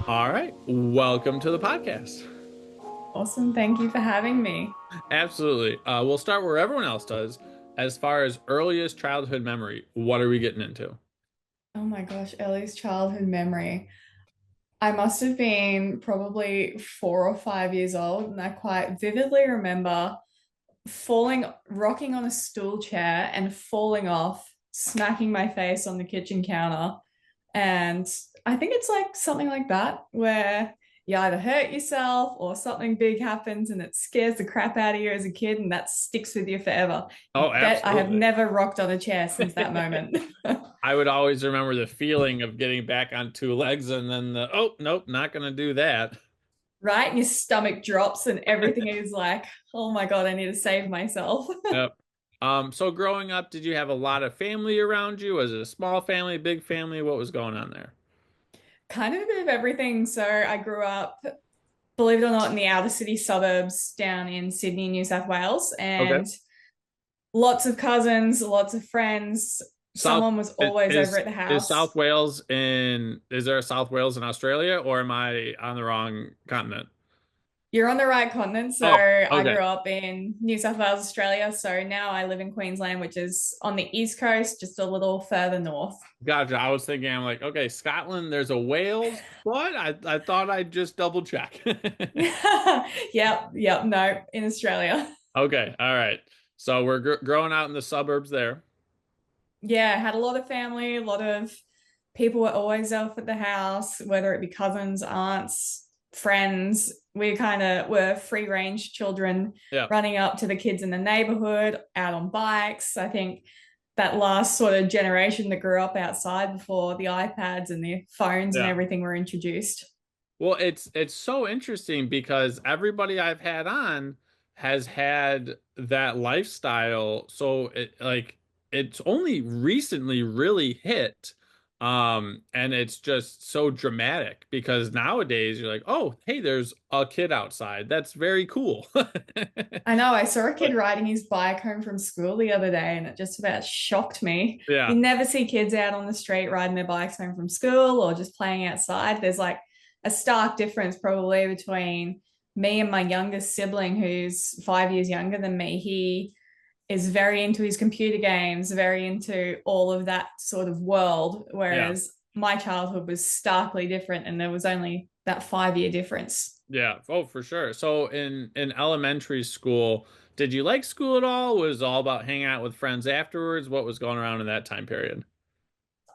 All right. Welcome to the podcast. Awesome. Thank you for having me. Absolutely. We'll start where everyone else does. As far as earliest childhood memory, what are we getting into? Oh my gosh, Ellie's childhood memory. I must have been probably 4 or 5 years old, and I quite vividly remember rocking on a stool chair and falling off, smacking my face on the kitchen counter. And I think it's like something like that, where you either hurt yourself or something big happens and it scares the crap out of you as a kid, and that sticks with you forever. Oh, Bet I have absolutely. never rocked on a chair since that moment. I would always remember the feeling of getting back on two legs and then oh, nope, not going to do that. Right? And your stomach drops and everything is like, oh my God, I need to save myself. Yep. So growing up, did you have a lot of family around you? Was it a small family, big family? What was going on there? Kind of a bit of everything. So I grew up, believe it or not, in the outer city suburbs down in Sydney, New South Wales, Okay. and lots of cousins, lots of friends. South Someone was always over at the is South house. Wales in is there a South Wales in Australia or am I on the wrong continent? You're on the right continent. So Oh, I okay. grew up in New South Wales, Australia. So now I live in Queensland, which is on the east coast, just a little further north. Gotcha. I was thinking, I'm like, okay, Scotland, there's a Wales, but I thought I'd just double check. Yep, no, in Australia. Okay, all right. So we're growing out in the suburbs there. Yeah, had a lot of family, a lot of people were always off at the house, whether it be cousins, aunts, friends. We kind of were free range children Yeah, running up to the kids in the neighborhood, out on bikes. I think that last sort of generation that grew up outside before the iPads and the phones and yeah. everything were introduced. Well, it's so interesting because everybody I've had on has had that lifestyle. So it's only recently really hit. And it's just so dramatic because nowadays you're like, "Oh, hey, there's a kid outside. That's very cool." I know, I saw a kid But riding his bike home from school the other day and it just about shocked me. yeah, You never see kids out on the street riding their bikes home from school or just playing outside. There's like a stark difference probably between me and my youngest sibling, who's 5 years younger than me. He is very into his computer games, very into all of that sort of world, yeah. whereas my childhood was starkly different and there was only that 5 year difference. Yeah, oh, for sure. So in elementary school, did you like school at all? Was it all about hanging out with friends afterwards? What was going around in that time period?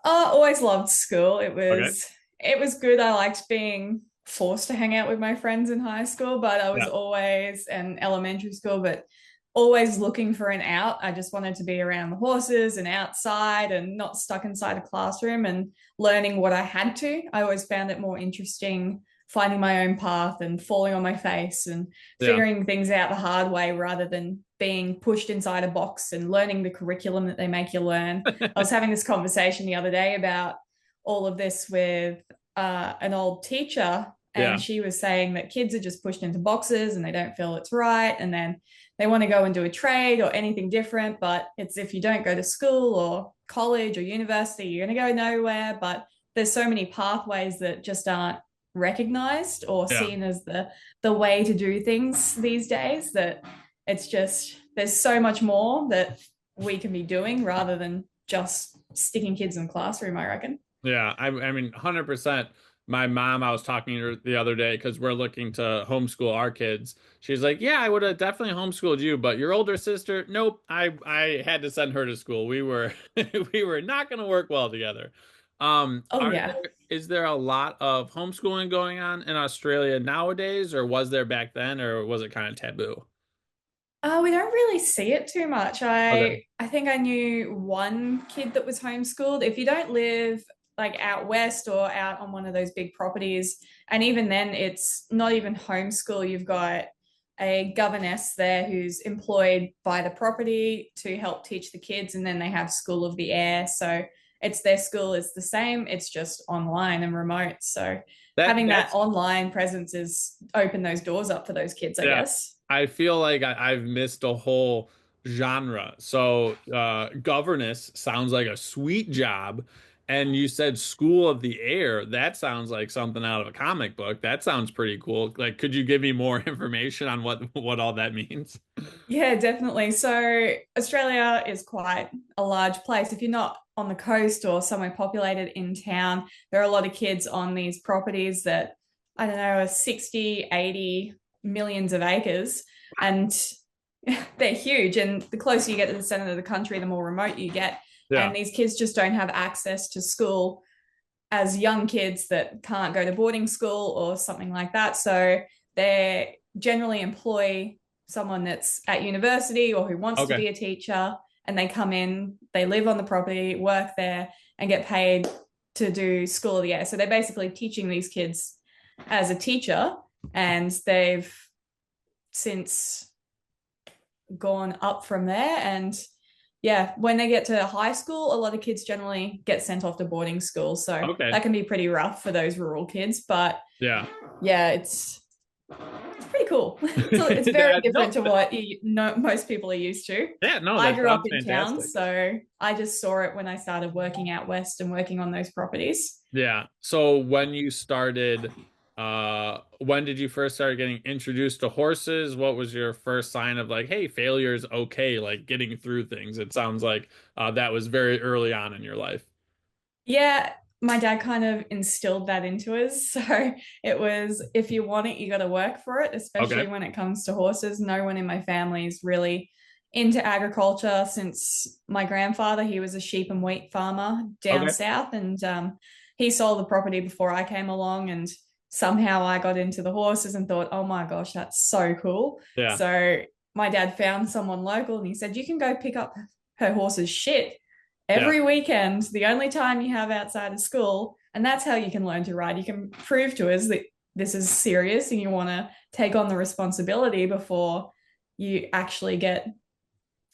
Always loved school. It Okay. was it was good. I liked being forced to hang out with my friends in high school, but I was Yeah. always in elementary school, but always looking for an out. I just wanted to be around the horses and outside and not stuck inside a classroom and learning what I had to. I always found it more interesting finding my own path and falling on my face and Yeah. figuring things out the hard way rather than being pushed inside a box and learning the curriculum that they make you learn. I was having this conversation the other day about all of this with an old teacher, and Yeah. she was saying that kids are just pushed into boxes and they don't feel it's right. And then they want to go and do a trade or anything different. But it's if you don't go to school or college or university, you're going to go nowhere. But there's so many pathways that just aren't recognized or Yeah. seen as the way to do things these days, that it's just there's so much more that we can be doing rather than just sticking kids in the classroom, I reckon. Yeah. I mean, 100%. My mom, I was talking to her the other day because we're looking to homeschool our kids. She's like, "Yeah, I would have definitely homeschooled you, but your older sister, nope. I had to send her to school. We were we were not going to work well together." Oh Are yeah. there is there a lot of homeschooling going on in Australia nowadays, or was there back then, or was it kind of taboo? We don't really see it too much. Okay. I think I knew one kid that was homeschooled. If you don't live like out west or out on one of those big properties, and even then it's not even homeschool, you've got a governess there who's employed by the property to help teach the kids, and then they have School of the Air. So it's their school is the same, it's just online and remote. So That having that that's online presence is open those doors up for those kids, I yeah. guess. I feel like I've missed a whole genre. So, governess sounds like a sweet job. And you said School of the Air. That sounds like something out of a comic book. That sounds pretty cool. Like, could you give me more information on what all that means? Yeah, definitely. So Australia is quite a large place. If you're not on the coast or somewhere populated in town, there are a lot of kids on these properties that, I don't know, are 60, 80 millions of acres. And they're huge. And the closer you get to the center of the country, the more remote you get. Yeah. And these kids just don't have access to school as young kids that can't go to boarding school or something like that. So they generally employ someone that's at university or who wants to Okay. be a teacher, and they come in, they live on the property, work there, and get paid to do School of the Air. So they're basically teaching these kids as a teacher, and they've since gone up from there. And yeah, when they get to high school, a lot of kids generally get sent off to boarding school. So Okay. that can be pretty rough for those rural kids. But Yeah. yeah, it's pretty cool. So it's very That, different no, to what most people are used to. yeah, no, I that grew up sounds in town, fantastic. so I just saw it when I started working out west and working on those properties. Yeah. So when you started, when did you first start getting introduced to horses? What was your first sign of like, hey, failure is okay, like getting through things? It sounds like that was very early on in your life. Yeah, my dad kind of instilled that into us. So it was, if you want it, you got to work for it, especially Okay. when it comes to horses. No one in my family is really into agriculture since my grandfather, he was a sheep and wheat farmer down Okay. south, and he sold the property before I came along. And somehow I got into the horses and thought, oh my gosh, that's so cool. Yeah. So my dad found someone local and he said, you can go pick up her horse's shit Yeah. every weekend, the only time you have outside of school. And that's how you can learn to ride. You can prove to us that this is serious and you want to take on the responsibility before you actually get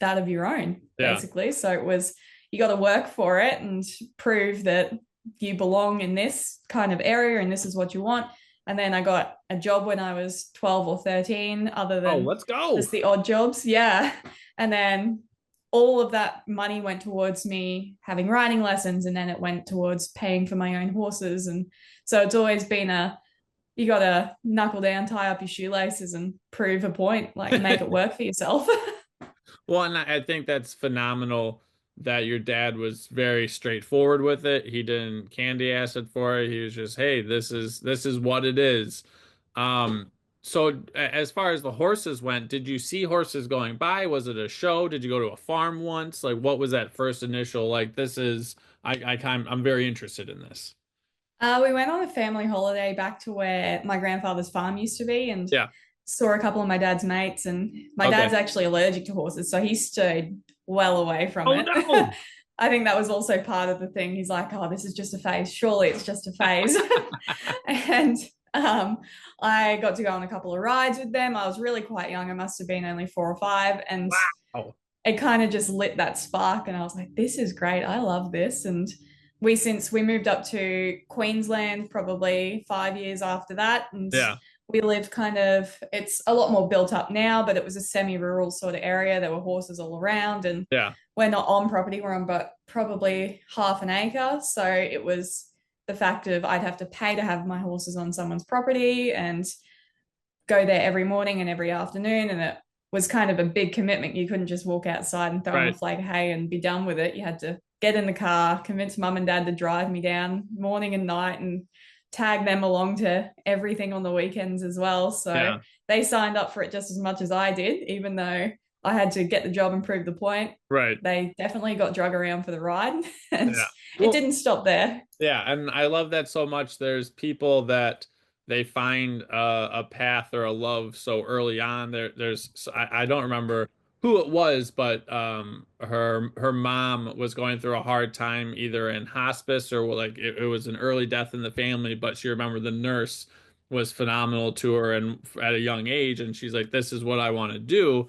that of your own, Yeah. basically. So it was, you got to work for it and prove that you belong in this kind of area and this is what you want. And then I got a job when I was 12 or 13, other Oh, than let's go. just the odd jobs. Yeah. And then all of that money went towards me having riding lessons, and then it went towards paying for my own horses. And so it's always been a, you got to knuckle down, tie up your shoelaces and prove a point, like make it work for yourself. Well, and I think that's phenomenal that your dad was very straightforward with it. He didn't candy ass it for it. He was just, hey, this is what it is. Um, so as far as the horses went, did you see horses going by? Was it a show? Did you go to a farm once? Like, what was that first initial, like, this is, I'm very interested in this. We went on a family holiday back to where my grandfather's farm used to be, and Yeah. saw a couple of my dad's mates. And my Okay. dad's actually allergic to horses, so he stayed well away from Oh it. no. I think that was also part of the thing. He's like, oh, this is just a phase. Surely it's just a phase. And I got to go on a couple of rides with them. I was really quite young. I must have been only 4 or 5. And Wow. it kind of just lit that spark. And I was like, this is great. I love this. And since we moved up to Queensland probably 5 years after that. And Yeah. we lived kind of, it's a lot more built up now, but it was a semi-rural sort of area. There were horses all around, and Yeah. we're not on property, we're on but probably half an acre. So it was the fact of, I'd have to pay to have my horses on someone's property and go there every morning and every afternoon. And it was kind of a big commitment. You couldn't just walk outside and throw them a Right. flag of hay and be done with it. You had to get in the car, convince mum and dad to drive me down morning and night, and tag them along to everything on the weekends as well. So Yeah. they signed up for it just as much as I did, even though I had to get the job and prove the point. Right. They definitely got drug around for the ride, and Yeah. it Well, didn't stop there. yeah, and I love that so much. There's people that they find a path or a love so early on. I don't remember who it was, but her mom was going through a hard time either in hospice or like it was an early death in the family, but she remembered the nurse was phenomenal to her and at a young age, and she's like, this is what I want to do.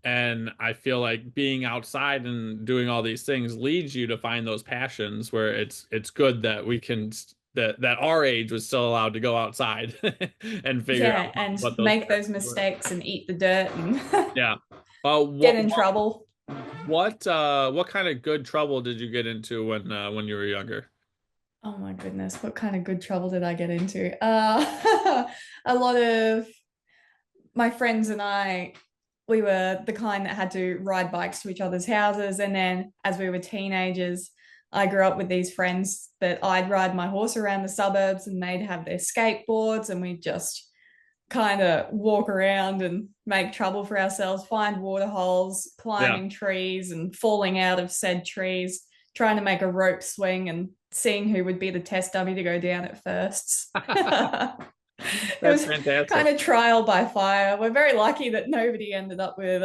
And I feel like being outside and doing all these things leads you to find those passions where it's good that we can that our age was still allowed to go outside and figure out Yeah, and what those make those passions were. mistakes and eat the dirt and Yeah. get in trouble. What kind of good trouble did you get into when you were younger? Oh my goodness, what kind of good trouble did I get into? A lot of my friends and I, we were the kind that had to ride bikes to each other's houses. And then as we were teenagers, I grew up with these friends that I'd ride my horse around the suburbs and they'd have their skateboards and we'd just kind of walk around and make trouble for ourselves, find water holes, Yeah. climbing trees and falling out of said trees, trying to make a rope swing and seeing who would be the test dummy to go down at first. It That's was kind fantastic. of trial by fire. We're very lucky that nobody ended up with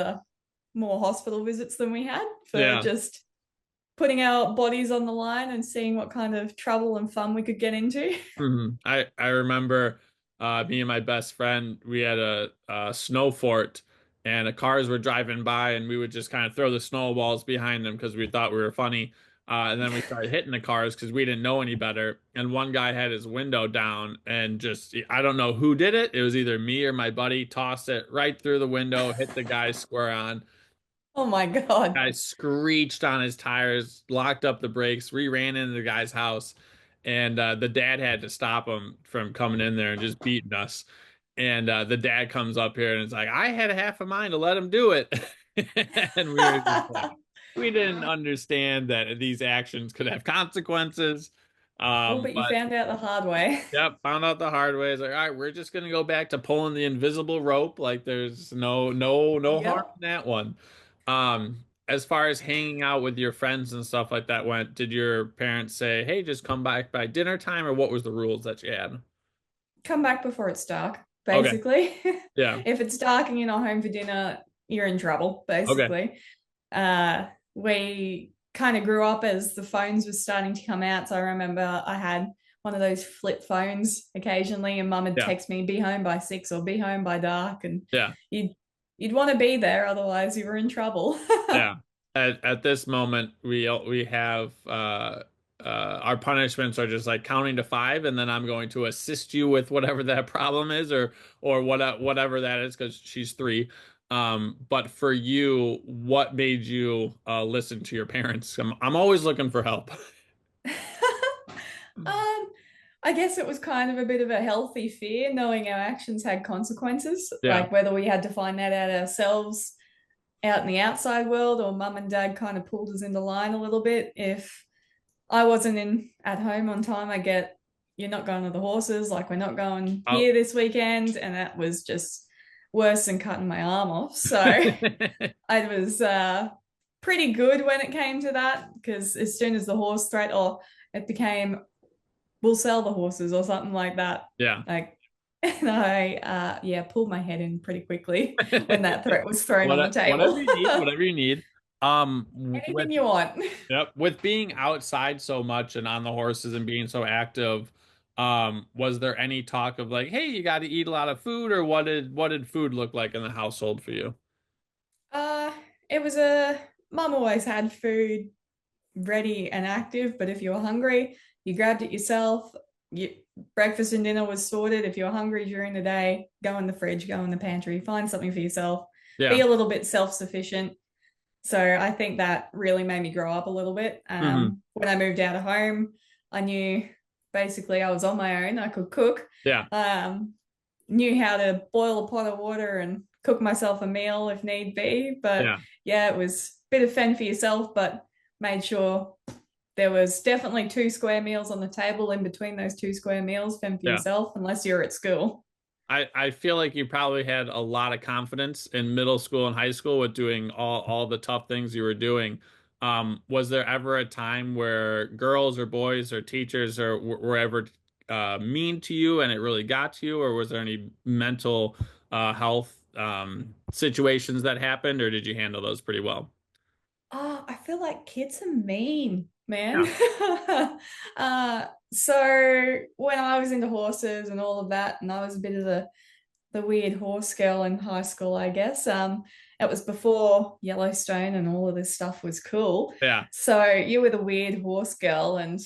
more hospital visits than we had for Yeah. just putting our bodies on the line and seeing what kind of trouble and fun we could get into. I remember me and my best friend, we had a snow fort and the cars were driving by and we would just kind of throw the snowballs behind them because we thought we were funny. And then we started hitting the cars because we didn't know any better. And one guy had his window down and just, I don't know who did it. It was either me or my buddy, tossed it right through the window, hit the guy square on. Oh my God. Guy screeched on his tires, locked up the brakes, ran into the guy's house, and the dad had to stop him from coming in there and just beating us. And the dad comes up here and it's like, I had a half a mind to let him do it. And we were just like, we didn't understand that these actions could have consequences. Oh, but you But found out the hard way. yep, found out the hard way. It's like, all right, we're just gonna go back to pulling the invisible rope. Like there's no harm Yep. in that one. As far as hanging out with your friends and stuff like that went, did your parents say, "Hey, just come back by dinner time," or what was the rules that you had? Come back before it's dark, Okay, basically. yeah, If it's dark and you're not home for dinner, you're in trouble, okay, basically. We kind of grew up as the phones were starting to come out. So I remember I had one of those flip phones occasionally, and mum would yeah, text me, be home by 6 or be home by dark. And yeah. you'd you'd want to be there, otherwise you were in trouble. Yeah. At this moment, we have our punishments are just like counting to five, and then I'm going to assist you with whatever that problem is, or whatever that is, because she's three. But for you, what made you listen to your parents? I'm always looking for help. I guess it was kind of a bit of a healthy fear, knowing our actions had consequences, Yeah. like whether we had to find that out ourselves out in the outside world or mum and dad kind of pulled us into line a little bit. If I wasn't in at home on time, I get, you're not going to the horses, like we're not going Oh. here this weekend. And that was just worse than cutting my arm off. So I was pretty good when it came to that because as soon as the horse threat or it became we'll sell the horses or something like that. Yeah. Like, and I, yeah, pulled my head in pretty quickly when that threat was thrown on the Whatever table. you need, whatever you need. Anything With you want. Yep. With being outside so much and on the horses and being so active, was there any talk of like, hey, you got to eat a lot of food, or what did food look like in the household for you? Uh, it was a mum always had food ready and active, but if you were hungry, you grabbed it yourself. You, breakfast and dinner was sorted. If you were hungry during the day, go in the fridge, go in the pantry, find something for yourself. Be Yeah. a little bit self-sufficient. So I think that really made me grow up a little bit. Hmm. When I moved out of home, I knew basically I was on my own. I could cook, Yeah. um, knew how to boil a pot of water and cook myself a meal if need be. But Yeah. yeah, it was a bit of fend for yourself, but made sure there was definitely 2 square meals on the table in between those 2 square meals, fend for Yeah. yourself, unless you're at school. I feel like you probably had a lot of confidence in middle school and high school with doing all the tough things you were doing. Was there ever a time where girls or boys or teachers or were ever mean to you and it really got to you, or was there any mental health situations that happened, or did you handle those pretty well? Oh, I feel like kids are mean, man. Yeah. So when I was into horses and all of that, and I was a bit of the weird horse girl in high school, I guess. It was before Yellowstone and all of this stuff was cool. Yeah. So you were the weird horse girl, and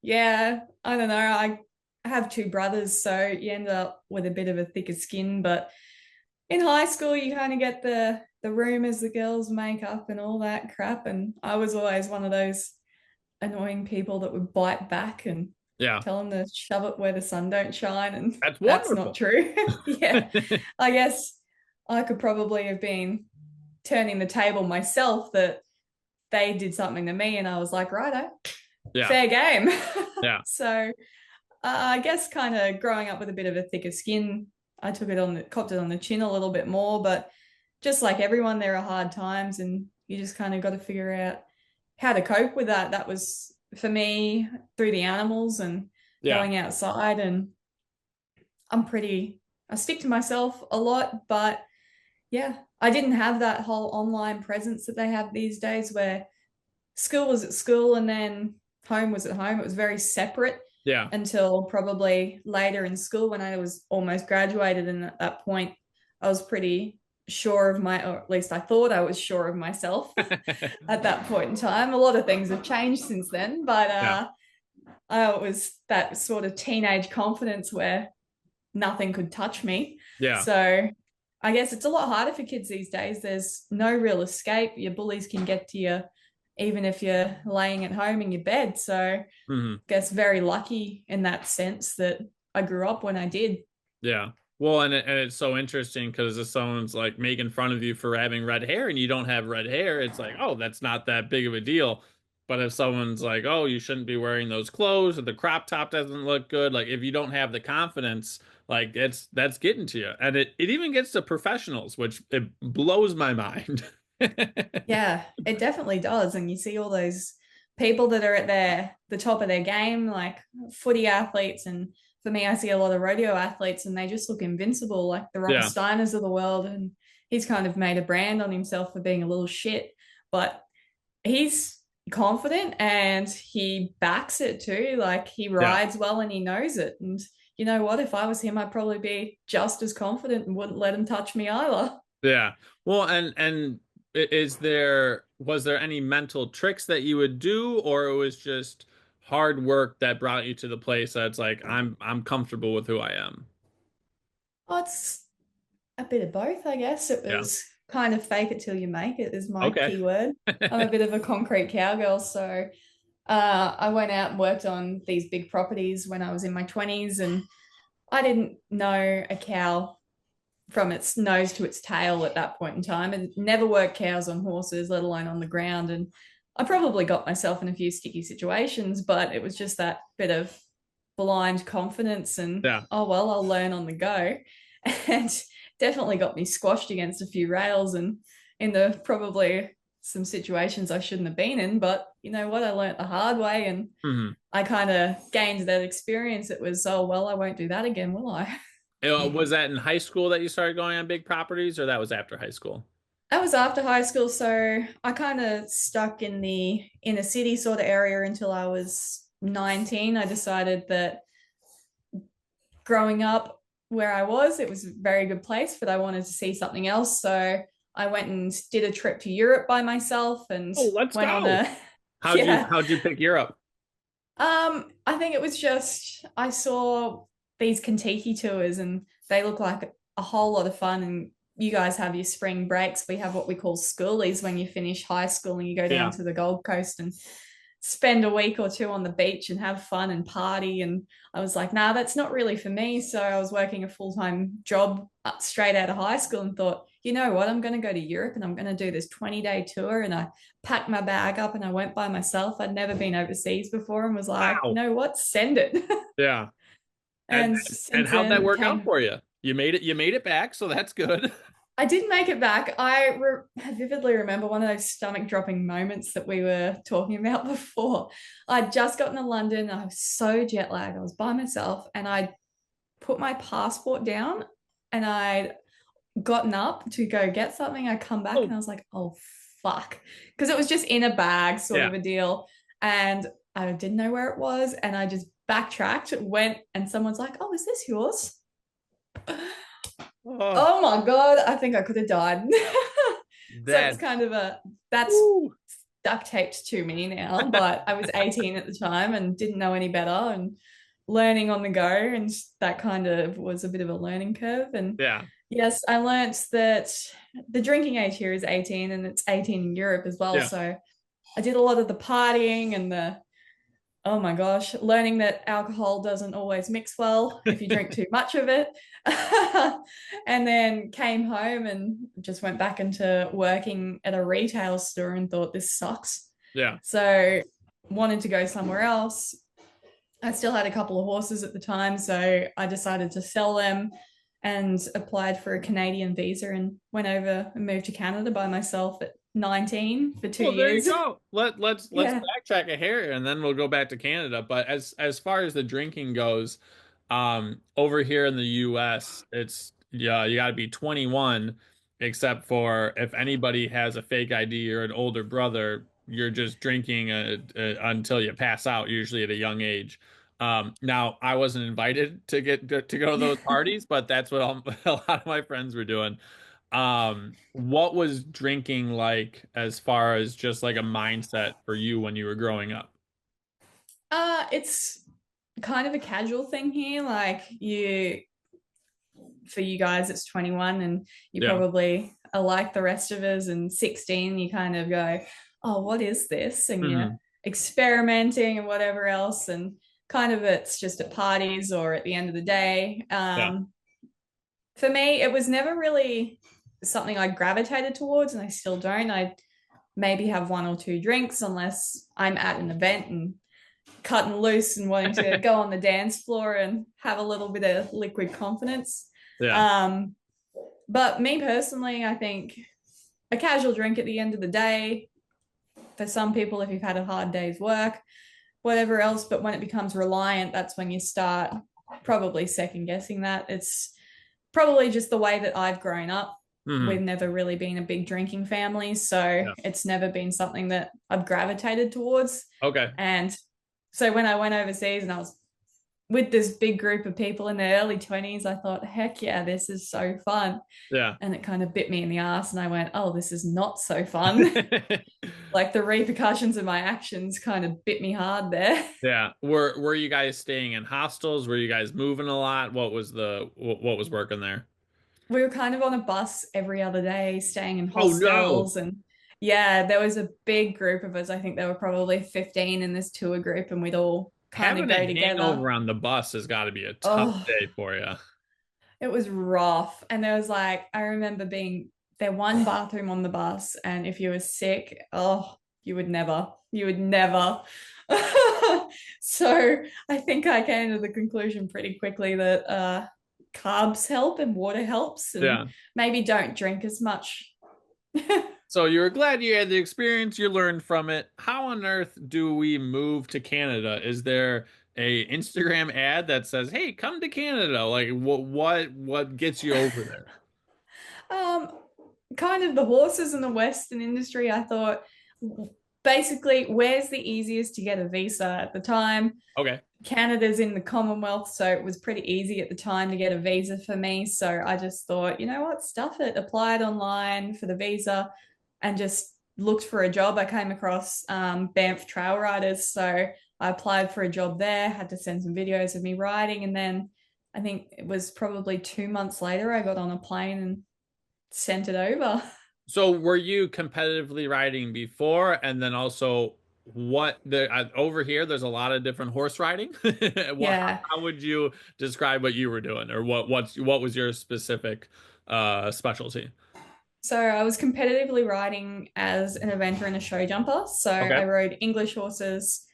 yeah, I don't know. I have 2 brothers, so you end up with a bit of a thicker skin, but in high school you kind of get the rumors the girls make up and all that crap, and I was always one of those annoying people that would bite back and Yeah. tell them to shove it where the sun don't shine, and That's that's not wonderful. true. Yeah, I guess I could probably have been turning the table myself that they did something to me, and I was like, righto, Yeah. fair game. Yeah. So I guess kind of growing up with a bit of a thicker skin, I copped it on the chin a little bit more. But just like everyone, there are hard times, and you just kind of got to figure out how to cope with that. That was for me through the animals and Yeah. going outside. And I stick to myself a lot, but yeah, I didn't have that whole online presence that they have these days where school was at school and then home was at home. It was very separate Yeah. until probably later in school when I was almost graduated. And at that point, I was pretty sure of or at least I thought I was sure of myself at that point in time. A lot of things have changed since then, but Yeah. it was that sort of teenage confidence where nothing could touch me. Yeah. So I guess it's a lot harder for kids these days. There's no real escape. Your bullies can get to you even if you're laying at home in your bed. So I Hmm. guess very lucky in that sense that I grew up when I did. Yeah. Well, and it's so interesting because if someone's like making fun of you for having red hair and you don't have red hair, it's like, oh, that's not that big of a deal. But if someone's like, oh, you shouldn't be wearing those clothes or the crop top doesn't look good, like if you don't have the confidence, like that's getting to you. And it even gets to professionals, which it blows my mind. Yeah, it definitely does. And you see all those people that are at the top of their game, like footy athletes. And for me, I see a lot of rodeo athletes and they just look invincible, like the Robert Yeah. Steiners of the world. And he's kind of made a brand on himself for being a little shit. But he's confident and he backs it too. Like he Yeah. rides well and he knows it. And you know what? If I was him, I'd probably be just as confident and wouldn't let him touch me either. Yeah. Well, and was there any mental tricks that you would do, or it was just hard work that brought you to the place that's like I'm comfortable with who I am? Oh, it's a bit of both, I guess. It Yeah. was kind of fake it till you make it is my Okay. key word. I'm a bit of a concrete cowgirl, so I went out and worked on these big properties when I was in my 20s, and I didn't know a cow from its nose to its tail at that point in time, and never worked cows on horses, let alone on the ground. And I probably got myself in a few sticky situations, but it was just that bit of blind confidence and, Yeah. oh, well, I'll learn on the go. And definitely got me squashed against a few rails and in the probably some situations I shouldn't have been in. But you know what? I learned the hard way and Hmm. I kind of gained that experience. It was, oh, well, I won't do that again, will I? Was that in high school that you started going on big properties, or that was after high school? That was after high school, so I kind of stuck in the inner city sort of area until I was 19. I decided that growing up where I was, it was a very good place, but I wanted to see something else. So I went and did a trip to Europe by myself and Oh, let's went on go. a yeah. How'd you pick Europe? I think it was just I saw these Kentucky tours and they look like a whole lot of fun. And you guys have your spring breaks. We have what we call schoolies when you finish high school and you go down Yeah. to the Gold Coast and spend a week or two on the beach and have fun and party. And I was like, nah, that's not really for me. So I was working a full time job straight out of high school and thought, you know what, I'm going to go to Europe and I'm going to do this 20-day tour. And I packed my bag up and I went by myself. I'd never been overseas before and was like, you Wow. know what, send it. Yeah. And And and since how'd that then work out came for you? You made it back, so that's good. I did make it back. Vividly remember one of those stomach dropping moments that we were talking about before. I'd just gotten to London. I was so jet lagged. I was by myself and I put my passport down and I'd gotten up to go get something. I come back and Oh, I was like, oh, fuck. Because it was just in a bag, sort yeah. of a deal. And I didn't know where it was. And I just backtracked, went, and someone's like, oh, is this yours? Oh, Oh my God, I think I could have died. So it's that's kind of that's woo. duct taped to me now, but I was 18 at the time and didn't know any better and learning on the go. And that kind of was a bit of a learning curve. And Yeah. yes, I learnt that the drinking age here is 18 and it's 18 in Europe as well. Yeah. So I did a lot of the partying and the Oh my gosh, learning that alcohol doesn't always mix well if you drink too much of it. And then came home and just went back into working at a retail store and thought this sucks. Yeah. So wanted to go somewhere else. I still had a couple of horses at the time, so I decided to sell them and applied for a Canadian visa and went over and moved to Canada by myself at 19 for two Well, there you years. go. Let's Yeah. backtrack a hair and then we'll go back to Canada. But as far as the drinking goes, over here in the US, it's yeah, you got to be 21, except for if anybody has a fake ID or an older brother, you're just drinking until you pass out, usually at a young age. Now I wasn't invited to go to those parties, but that's what a lot of my friends were doing. What was drinking like as far as just like a mindset for you when you were growing up? It's kind of a casual thing here. Like for you guys, it's 21, and you Yeah. probably are like the rest of us. And 16, you kind of go, "Oh, what is this?" And you're Hmm. experimenting and whatever else. And kind of it's just at parties or at the end of the day. Yeah. For me, it was never really something I gravitated towards, and I still don't. I maybe have one or two drinks unless I'm at an event and cutting loose and wanting to go on the dance floor and have a little bit of liquid confidence. Yeah. Um, but me personally, I think a casual drink at the end of the day, for some people, if you've had a hard day's work, whatever else, but when it becomes reliant, that's when you start probably second guessing that. It's probably just the way that I've grown up. Hmm. We've never really been a big drinking family, so Yeah. it's never been something that I've gravitated towards. Okay. And so when I went overseas and I was with this big group of people in their early 20s, I thought, heck yeah, this is so fun. Yeah. And it kind of bit me in the ass. And I went, oh, this is not so fun. Like the repercussions of my actions kind of bit me hard there. Yeah. Were you guys staying in hostels? Were you guys moving a lot? What was working there? We were kind of on a bus every other day, staying in Oh no. hostels. And yeah, there was a big group of us. I think there were probably 15 in this tour group, and we'd all kind of Having a go together. hangover on the bus has got to be a tough Oh, day for you. it was rough. And there was like, I remember being there one bathroom on the bus, and if you were sick, oh, you would never. So I think I came to the conclusion pretty quickly that carbs help and water helps, and Yeah. maybe don't drink as much. So you were glad you had the experience, you learned from it. How on earth do we move to Canada? Is there a Instagram ad that says, "Hey, come to Canada"? Like what gets you over there? um, Kind of the horses in the Western industry, I thought basically, where's the easiest to get a visa at the time? Okay. Canada's in the Commonwealth, so it was pretty easy at the time to get a visa for me. So I just thought, you know what, stuff it, applied online for the visa and just looked for a job. I came across Banff Trail Riders. So I applied for a job there, had to send some videos of me riding. And then I think it was probably 2 months later, I got on a plane and sent it over. So were you competitively riding before and then also what the over here there's a lot of different horse riding. Yeah. How would you describe what you were doing or what was your specific specialty? So I was competitively riding as an eventer and a show jumper. So Okay. I rode English horses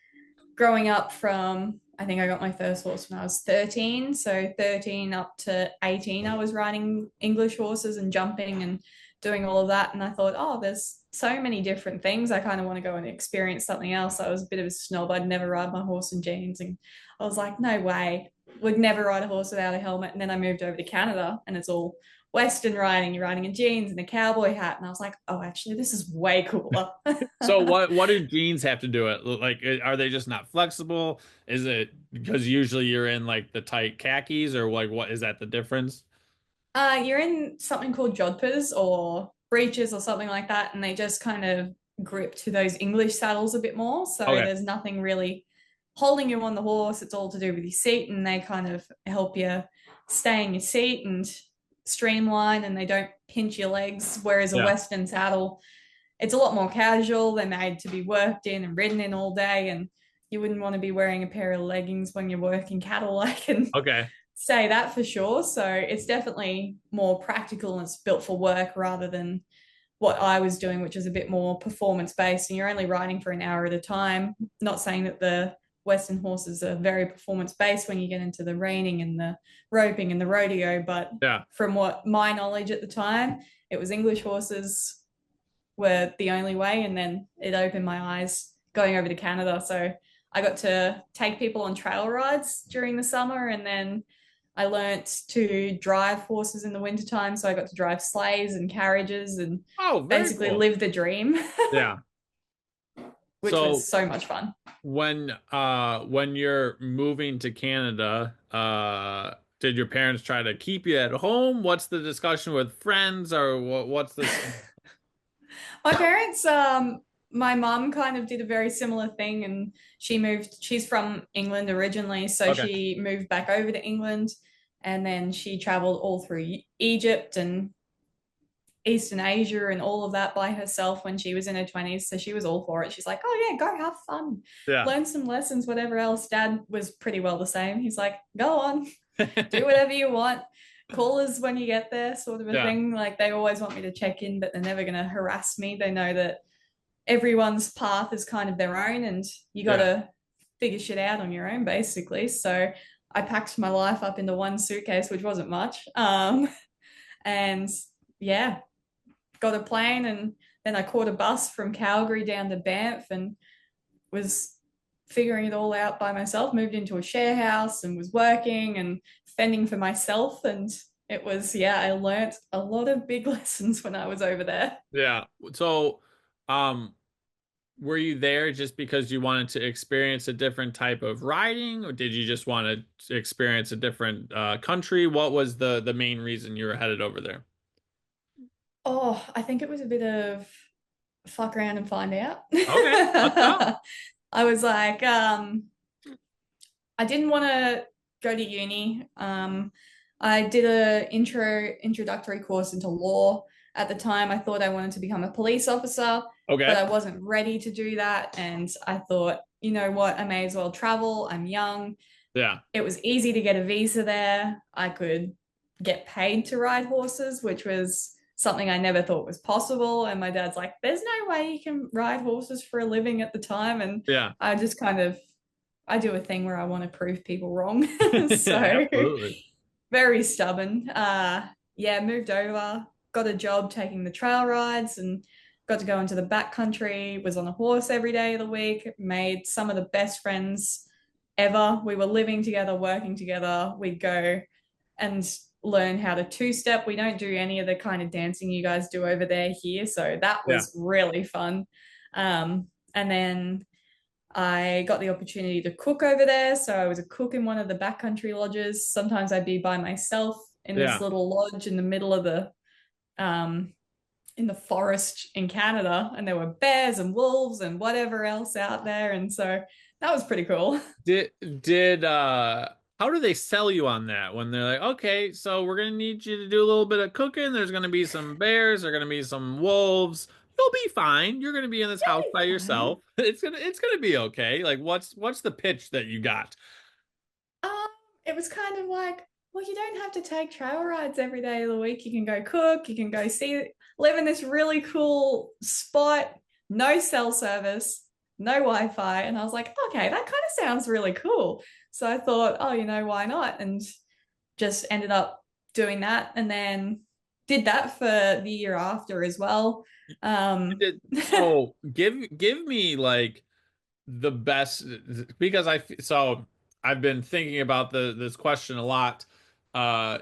growing up from, I think I got my first horse when I was 13. So 13 up to 18, I was riding English horses and jumping and doing all of that. And I thought, oh, there's so many different things. I kind of want to go and experience something else. I was a bit of a snob. I'd never ride my horse in jeans. And I was like, no way. Would never ride a horse without a helmet. And then I moved over to Canada and it's all Western riding. You're riding in jeans and a cowboy hat. And I was like, oh, actually, this is way cooler. So what do jeans have to do it? Like are they just not flexible? Is it because usually you're in like the tight khakis or like what is that the difference? You're in something called jodhpurs or breeches or something like that, and they just kind of grip to those English saddles a bit more. So Okay. there's nothing really holding you on the horse. It's all to do with your seat, and they kind of help you stay in your seat and streamline, and they don't pinch your legs. Whereas a Yeah. Western saddle, it's a lot more casual. They're made to be worked in and ridden in all day, and you wouldn't want to be wearing a pair of leggings when you're working cattle. I can Okay. say that for sure. So it's definitely more practical and it's built for work rather than what I was doing, which is a bit more performance based. And you're only riding for an hour at a time. Not saying that the Western horses are very performance based when you get into the reining and the roping and the rodeo, but Yeah. from what my knowledge at the time, it was English horses were the only way. And then it opened my eyes going over to Canada. So I got to take people on trail rides during the summer. And then I learnt to drive horses in the wintertime. So I got to drive sleighs and carriages and Oh, very basically cool. live the dream, Yeah. which was So so much fun. when you're moving to Canada, did your parents try to keep you at home? What's the discussion with friends or what's this? My parents, my mum kind of did a very similar thing and she's from England originally. So Okay. she moved back over to England and then she traveled all through Egypt and Eastern Asia and all of that by herself when she was in her 20s. So she was all for it. She's like, oh, yeah, go have fun, Yeah. learn some lessons, whatever else. Dad was pretty well the same. He's like, go on, do whatever you want. Call us when you get there, sort of a Yeah. thing. Like they always want me to check in, but they're never going to harass me. They know that everyone's path is kind of their own and you got Yeah. to figure shit out on your own, basically. So I packed my life up into one suitcase, which wasn't much. And yeah, got a plane and then I caught a bus from Calgary down to Banff and was figuring it all out by myself, moved into a share house and was working and fending for myself. And it was, yeah, I learnt a lot of big lessons when I was over there. Yeah. So, um, were you there just because you wanted to experience a different type of riding, or did you just want to experience a different country? What was the main reason you were headed over there? Oh, I think it was a bit of fuck around and find out. Okay, let's go. I was like, I didn't want to go to uni. I did a introductory course into law. At the time, I thought I wanted to become a police officer, but Okay. I wasn't ready to do that. And I thought, you know what, I may as well travel. I'm young. Yeah. It was easy to get a visa there. I could get paid to ride horses, which was something I never thought was possible. And my dad's like, there's no way you can ride horses for a living at the time. And Yeah. I just kind of, I do a thing where I want to prove people wrong. So Absolutely. very stubborn. Yeah, moved over, got a job taking the trail rides and got to go into the backcountry, was on a horse every day of the week, made some of the best friends ever. We were living together, working together. We'd go and learn how to two step. We don't do any of the kind of dancing you guys do over there here. So that Yeah. was really fun. And then I got the opportunity to cook over there. So I was a cook in one of the backcountry lodges. Sometimes I'd be by myself in this Yeah. little lodge in the middle of the um in the forest in Canada, and there were bears and wolves and whatever else out there. And so that was pretty cool. Did did how do they sell you on that when they're like, okay, so we're gonna need you to do a little bit of cooking. There's gonna be some bears, there's gonna be some wolves. You'll be fine. You're gonna be in this house by Fine. yourself. It's gonna be okay. Like what's the pitch that you got? Um, it was kind of like, well, you don't have to take trail rides every day of the week. You can go cook, you can go see, live in this really cool spot, no cell service, no Wi-Fi. And I was like, okay, that kind of sounds really cool. So I thought, oh, why not? And just ended up doing that and then did that for the year after as well. So give me like the best because so I've been thinking about this question a lot.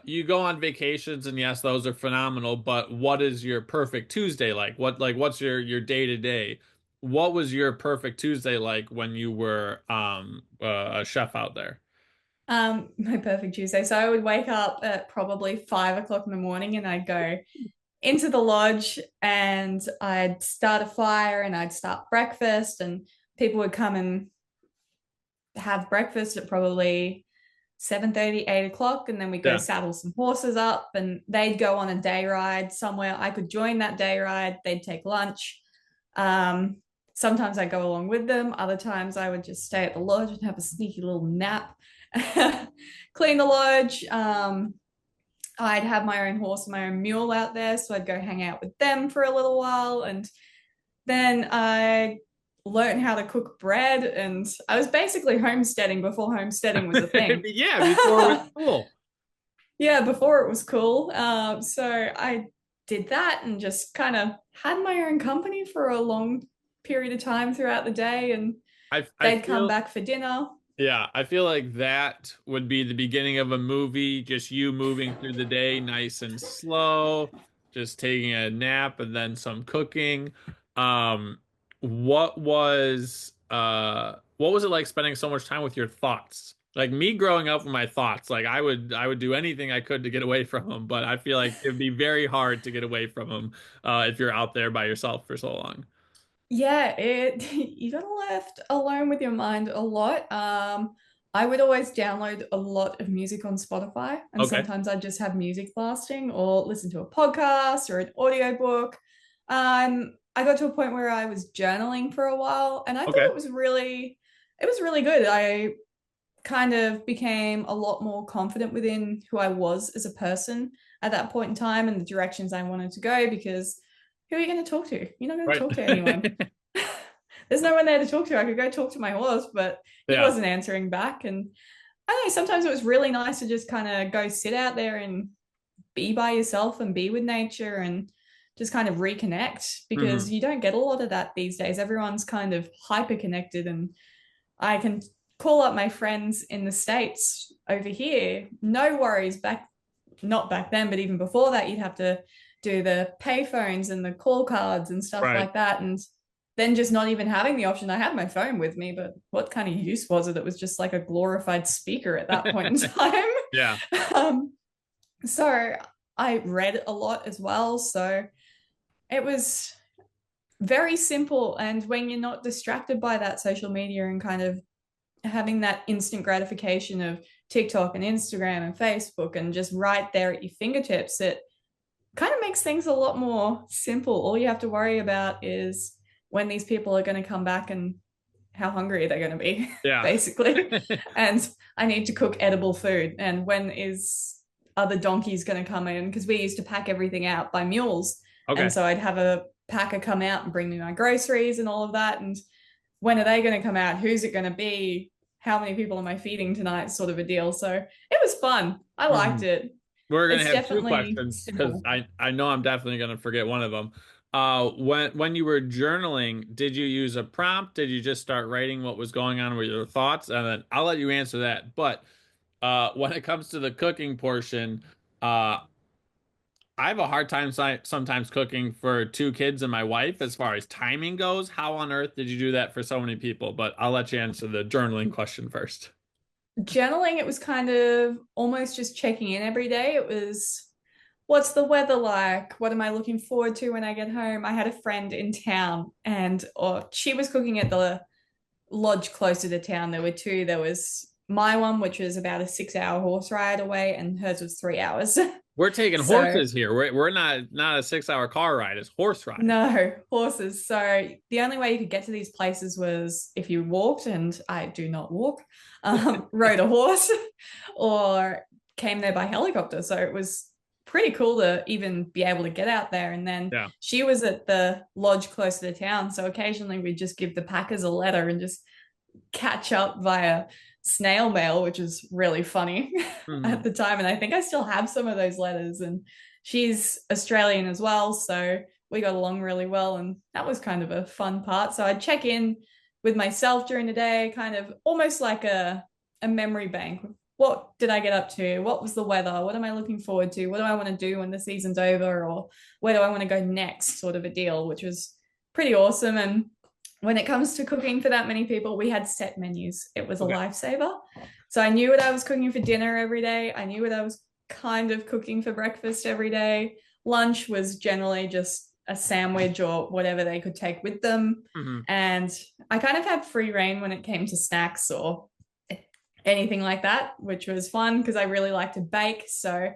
You go on vacations and yes, those are phenomenal, but what is your perfect Tuesday like? What's your day to day? What was your perfect Tuesday like when you were a chef out there? My perfect Tuesday. So I would wake up at probably 5 o'clock in the morning and I'd go into the lodge and I'd start a fire and I'd start breakfast and people would come and have breakfast at probably 7:30, 8 o'clock, and then we'd go Yeah. saddle some horses up and they'd go on a day ride somewhere. I could join that day ride. They'd take lunch. Um, Sometimes I go along with them. Other times I would just stay at the lodge and have a sneaky little nap, clean the lodge. I'd have my own horse and my own mule out there, so I'd go hang out with them for a little while, and then I learned how to cook bread, and I was basically homesteading before homesteading was a thing. Yeah, before it was cool. Yeah, before it was cool. So I did that and just kind of had my own company for a long period of time throughout the day, and I they'd come feel back for dinner. Yeah, I feel like that would be the beginning of a movie, just you moving through the day nice and slow, just taking a nap and then some cooking. Um, what was it like spending so much time with your thoughts? Like me growing up with my thoughts, like I would do anything I could to get away from them, but I feel like it'd be very hard to get away from them if you're out there by yourself for so long. Yeah, it you got left alone with your mind a lot. I would always download a lot of music on Spotify, and Okay. sometimes I'd just have music blasting or listen to a podcast or an audiobook. I got to a point where I was journaling for a while, and I thought Okay. it was really good. I kind of became a lot more confident within who I was as a person at that point in time and the directions I wanted to go, because who are you going to talk to? You're not going to Right. talk to anyone. There's no one there to talk to. I could go talk to my horse, but he Yeah. wasn't answering back. And I don't know, sometimes it was really nice to just kind of go sit out there and be by yourself and be with nature and just kind of reconnect, because Hmm. you don't get a lot of that these days. Everyone's kind of hyper connected, and I can call up my friends in the States over here. No worries. Not back then, but even before that, you'd have to do the payphones and the call cards and stuff Right. like that. And then just not even having the option. I had my phone with me, but what kind of use was it? It was just like a glorified speaker at that point in time. Yeah. um, so I read a lot as well. So it was very simple. And when you're not distracted by that social media and kind of having that instant gratification of TikTok and Instagram and Facebook and just right there at your fingertips, it kind of makes things a lot more simple. All you have to worry about is when these people are going to come back and how hungry they're going to be, Yeah. basically. And I need to cook edible food. And when is other donkeys going to come in? Because we used to pack everything out by mules. And Okay. so I'd have a packer come out and bring me my groceries and all of that. And when are they going to come out? Who's it going to be? How many people am I feeding tonight? Sort of a deal. So it was fun. I liked Mhm. it. We're gonna It's have two definitely questions because simple. I know I'm definitely gonna forget one of them. When you were journaling, did you use a prompt? Did you just start writing what was going on with your thoughts? And then I'll let you answer that. But when it comes to the cooking portion, uh, I have a hard time sometimes cooking for two kids and my wife as far as timing goes. How on earth did you do that for so many people? But I'll let you answer the journaling question first. Journaling, it was kind of almost just checking in every day. It was, what's the weather like? What am I looking forward to when I get home? I had a friend in town, and or she was cooking at the lodge closer to town. There were two. There was my one, which was about a 6 hour horse ride away, and hers was 3 hours. We're taking So horses here. We're not a 6 hour car ride. It's horse ride. no, horses. So the only way you could get to these places was if you walked, and I do not walk, rode a horse, or came there by helicopter. So it was pretty cool to even be able to get out there. And then Yeah. she was at the lodge closer to town. So occasionally we'd just give the packers a letter and just catch up via snail mail, which is really funny at Mhm. the time. And I think I still have some of those letters. And she's Australian as well. So we got along really well. And that was kind of a fun part. So I'd check in with myself during the day, kind of almost like a memory bank. What did I get up to? What was the weather? What am I looking forward to? What do I want to do when the season's over? Or where do I want to go next? Sort of a deal, which was pretty awesome. And when it comes to cooking for that many people, we had set menus. It was a Okay. lifesaver. So I knew what I was cooking for dinner every day. I knew what I was kind of cooking for breakfast every day. Lunch was generally just a sandwich or whatever they could take with them. Hmm. And I kind of had free reign when it came to snacks or anything like that, which was fun because I really like to bake. So,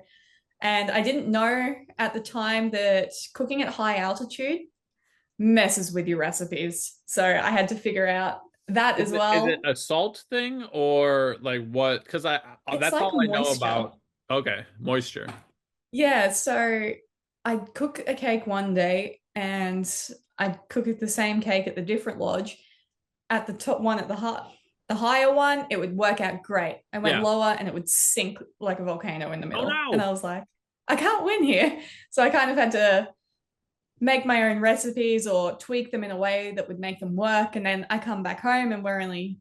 and I didn't know at the time that cooking at high altitude messes with your recipes. So I had to figure out that as Is it well. a salt thing or like what? Because It's that's like all I know moisture. about. Okay, moisture. Yeah, so I'd cook a cake one day and I'd cook the same cake at the different lodge. At the top one at the higher one, it would work out great. I went Yeah. lower and it would sink like a volcano in the Oh middle. And no. I was like, I can't win here. So I kind of had to make my own recipes or tweak them in a way that would make them work. And then I come back home and we're only,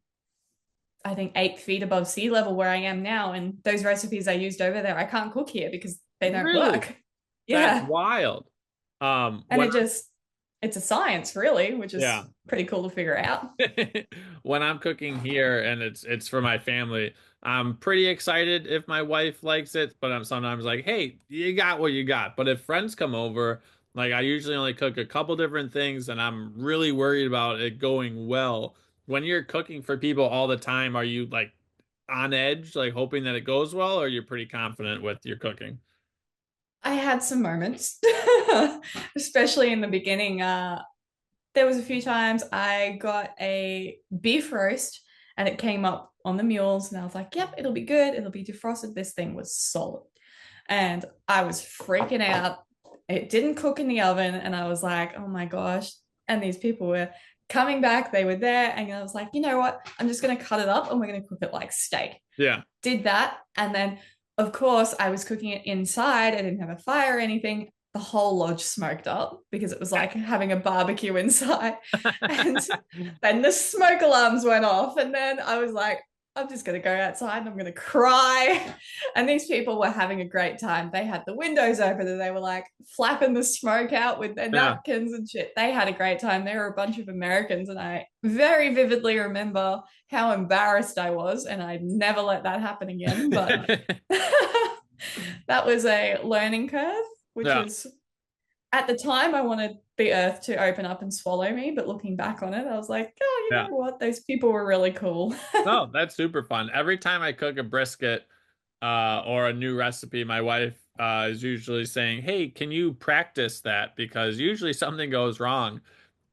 I think, 8 feet above sea level where I am now. And those recipes I used over there, I can't cook here because they don't Really? work. That's Yeah. wild. And When it just, it's a science, really, which is yeah. pretty cool to figure out. When I'm cooking here and it's for my family, I'm pretty excited if my wife likes it, but I'm sometimes like, hey, you got what you got. But if friends come over, like I usually only cook a couple different things and I'm really worried about it going well. When you're cooking for people all the time, are you like on edge, like hoping that it goes well, or you're pretty confident with your cooking? I had some moments, especially in the beginning. There was a few times I got a beef roast and it came up on the mules, and I was like, "Yep, it'll be good. It'll be defrosted." This thing was solid, and I was freaking out. It didn't cook in the oven, and I was like, "Oh my gosh!" And these people were coming back. They were there, and I was like, "You know what? I'm just gonna cut it up, and we're gonna cook it like steak." Yeah. Did that, and then of course I was cooking it inside. I didn't have a fire or anything. The whole lodge smoked up because it was like having a barbecue inside. And then the smoke alarms went off, and then I was like, I'm just going to go outside and I'm going to cry. And these people were having a great time. They had the windows open and they were like flapping the smoke out with their Yeah. napkins and shit. They had a great time. They were a bunch of Americans, and I very vividly remember how embarrassed I was. And I'd never let that happen again. But that was a learning curve, which Yeah. was at the time I wanted the earth to open up and swallow me. But looking back on it, I was like, oh, you Yeah. know what? Those people were really cool. No, that's super fun. Every time I cook a brisket or a new recipe, my wife is usually saying, "Hey, can you practice that?" Because usually something goes wrong.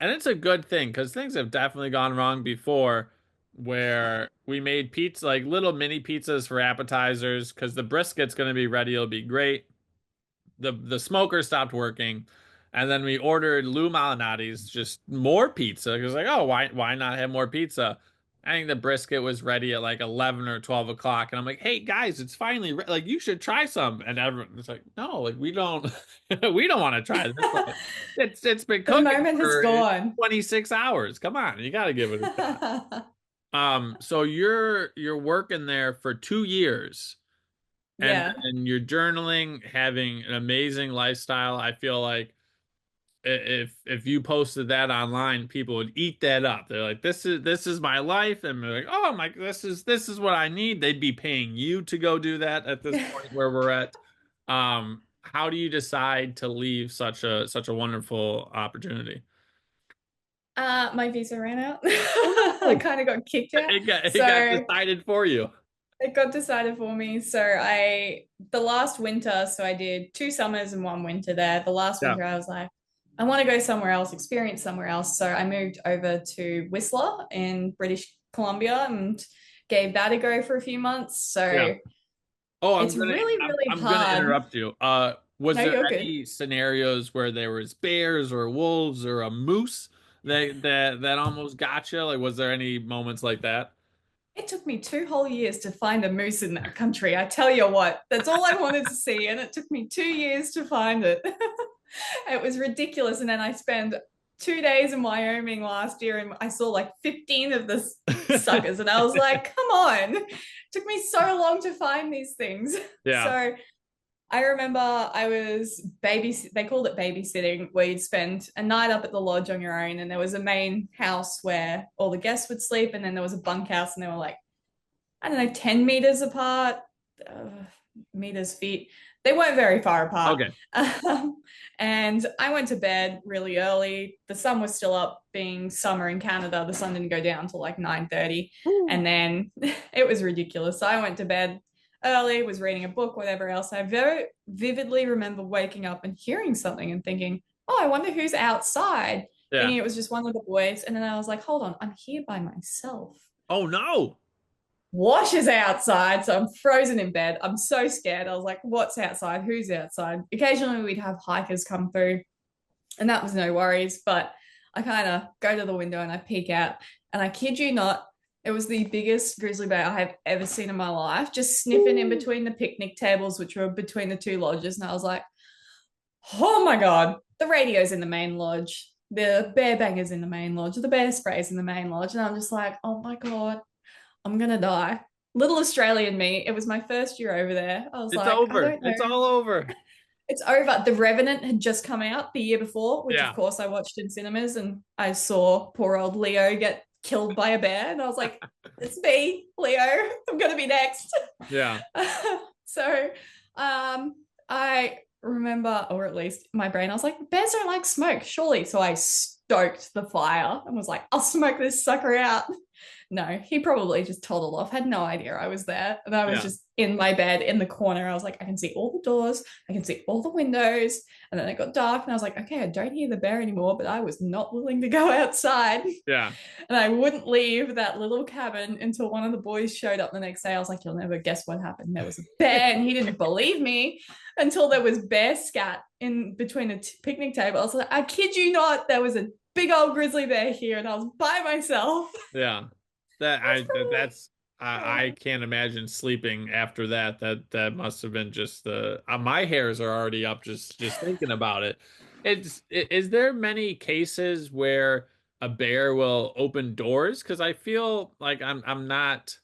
And it's a good thing because things have definitely gone wrong before where we made pizza, like little mini pizzas for appetizers because the brisket's going to be ready. It'll be great. The smoker stopped working, and then we ordered Lou Malinati's, just more pizza. Because like, oh, why not have more pizza? I think the brisket was ready at like 11 or 12 o'clock, and I'm like, hey guys, it's finally like you should try some. And everyone's like, no, like we don't, we don't want to try this. Like, it's been The cooking moment has for gone. 26 hours. Come on, you got to give it a shot. So you're working there for 2 years. And Yeah. then you're journaling, having an amazing lifestyle. I feel like if you posted that online, people would eat that up. They're like, this is my life, and they're like, oh my, this is what I need. They'd be paying you to go do that at this point where we're at. How do you decide to leave such a wonderful opportunity? My visa ran out. Oh I no, kind of got kicked out. it got So decided for you. it got decided for me. The last winter, so I did 2 summers and 1 winter there. The last Yeah, winter, I was like, I want to go somewhere else, experience somewhere else. So I moved over to Whistler in British Columbia and gave that a go for a few months. yeah. So Oh, it's really, really I'm gonna hard. interrupt you. Was No, there you're good. any scenarios where there was bears or wolves or a moose that almost got you? Like, was there any moments like that? It took me 2 whole years to find a moose in that country. I tell you what, that's all I wanted to see. And it took me 2 years to find it. It was ridiculous. And then I spent 2 days in Wyoming last year and I saw like 15 of the suckers. And I was like, come on. It took me so long to find these things. Yeah, So I remember I was they called it babysitting, where you'd spend a night up at the lodge on your own. And there was a main house where all the guests would sleep. And then there was a bunkhouse, and they were like, I don't know, 10 meters apart, uh, meters, feet. They weren't very far apart. okay. And I went to bed really early. The sun was still up, being summer in Canada. The sun didn't go down till like 9:30. Woo. And then it was ridiculous. So I went to bed early, was reading a book, whatever else. I very vividly remember waking up and hearing something and thinking, oh, I wonder who's outside. Yeah. thinking it was just one of the boys. And then I was like, hold on, I'm here by myself. Oh no. Wash is outside, so I'm frozen in bed. I'm so scared. I was like, what's outside? Who's outside? Occasionally we'd have hikers come through, and that was no worries. But I kind of go to the window and I peek out, and I kid you not, it was the biggest grizzly bear I have ever seen in my life, just sniffing in Ooh. between the picnic tables, which were between the two lodges. And I was like, oh my God, the radio's in the main lodge, the bear bangers in the main lodge, the bear sprays in the main lodge. And I'm just like, oh my God, I'm gonna die. Little Australian me. It was my first year over there. I was It's like, I over. don't know. It's all over. It's over. The Revenant had just come out the year before, which of Yeah. course I watched in cinemas, and I saw poor old Leo get killed by a bear, and I was like, "It's me, Leo. I'm gonna be next." Yeah. So, I remember, or at least my brain, I was like, "Bears don't like smoke, surely." So I stoked the fire and was like, "I'll smoke this sucker out." No, he probably just toddled off, had no idea I was there. And I was Yeah. just in my bed in the corner. I was like, I can see all the doors, I can see all the windows. And then it got dark and I was like, okay, I don't hear the bear anymore, but I was not willing to go outside. Yeah. And I wouldn't leave that little cabin until one of the boys showed up the next day. I was like, you'll never guess what happened. There was a bear, and he didn't believe me until there was bear scat in between a picnic table. I was like, I kid you not, there was a big old grizzly bear here, and I was by myself. Yeah. That That's I probably that's I can't imagine sleeping after that. That must have been just the my hairs are already up just thinking about it. Is there many cases where a bear will open doors? Because I feel like I'm not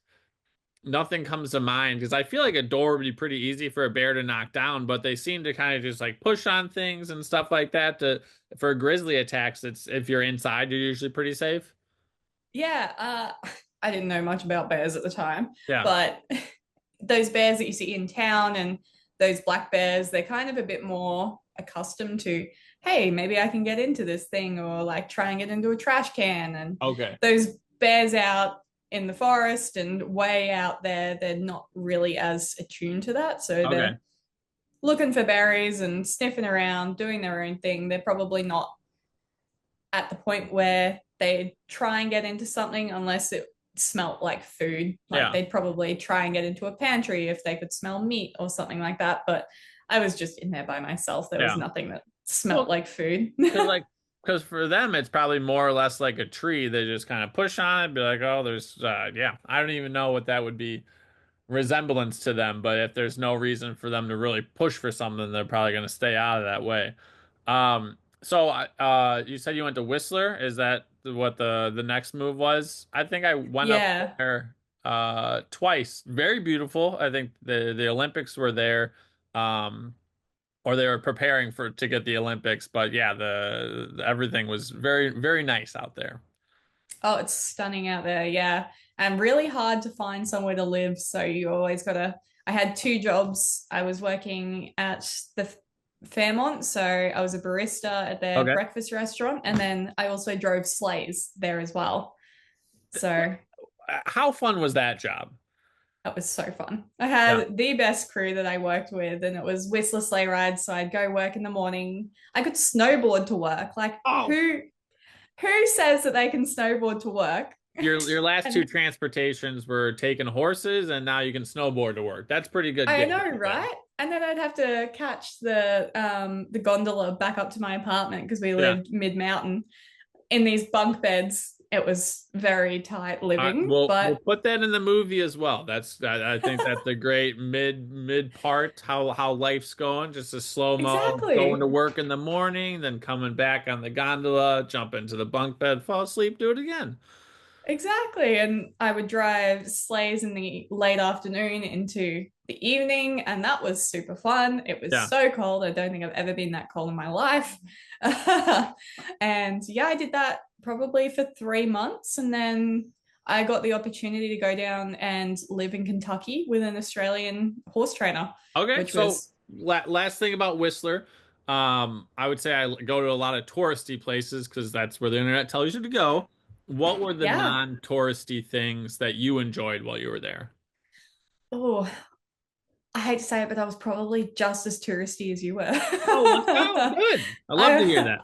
nothing comes to mind because I feel like a door would be pretty easy for a bear to knock down, but they seem to kind of just like push on things and stuff like that to for grizzly attacks. It's if you're inside, you're usually pretty safe. yeah. I didn't know much about bears at the time, Yeah. but those bears that you see in town and those black bears, they're kind of a bit more accustomed to, hey, maybe I can get into this thing, or like try and get into a trash can. And Okay. those bears out in the forest and way out there, they're not really as attuned to that. So Okay. they're looking for berries and sniffing around, doing their own thing. They're probably not at the point where they'd try and get into something unless it smelt like food. Like Yeah. they'd probably try and get into a pantry if they could smell meat or something like that. But I was just in there by myself. There was Yeah. nothing that smelt Well, like food. because like because for them it's probably more or less like a tree. They just kind of push on it, be like, oh, there's yeah. I don't even know what that would be resemblance to them, but if there's no reason for them to really push for something, they're probably going to stay out of that way. So you said you went to Whistler. Is that what the next move was? I think I went up Yeah. there twice. Very beautiful. I think the Olympics were there. Um, or they were preparing for to get the Olympics, but yeah, the everything was very nice out there. Oh, it's stunning out there. Yeah. And really hard to find somewhere to live. So you always got to. I had two jobs. I was working at the Fairmont. So I was a barista at their Okay. breakfast restaurant. And then I also drove sleighs there as well. So How fun was that job? that was so fun. I Yeah. had the best crew that I worked with, and it was Whistler sleigh rides. So I'd go work in the morning. I could snowboard to work. Like Oh, who says that they can snowboard to work? your last two And transportations were taking horses, and now you can snowboard to work. That's pretty good I gig know, right there. right? And then I'd have to catch the gondola back up to my apartment because we Yeah. lived mid mountain in these bunk beds. It was very tight living, We'll but put that in the movie as well. I think that's a great mid part how life's going. Just a slow mo, going to exactly. work in the morning, then coming back on the gondola, jump into the bunk bed, fall asleep, do it again. Exactly. And I would drive sleighs in the late afternoon into the evening, and that was super fun. It was Yeah. so cold. I don't think I've ever been that cold in my life. And yeah, I did that probably for 3 months. And then I got the opportunity to go down and live in Kentucky with an Australian horse trainer, Okay, which so was, last thing about Whistler, I would say I go to a lot of touristy places because that's where the internet tells you to go. What were the yeah. non-touristy things that you enjoyed while you were there? Oh, I hate to say it, but I was probably just as touristy as you were. Oh, let's go. Good. I love to hear I that.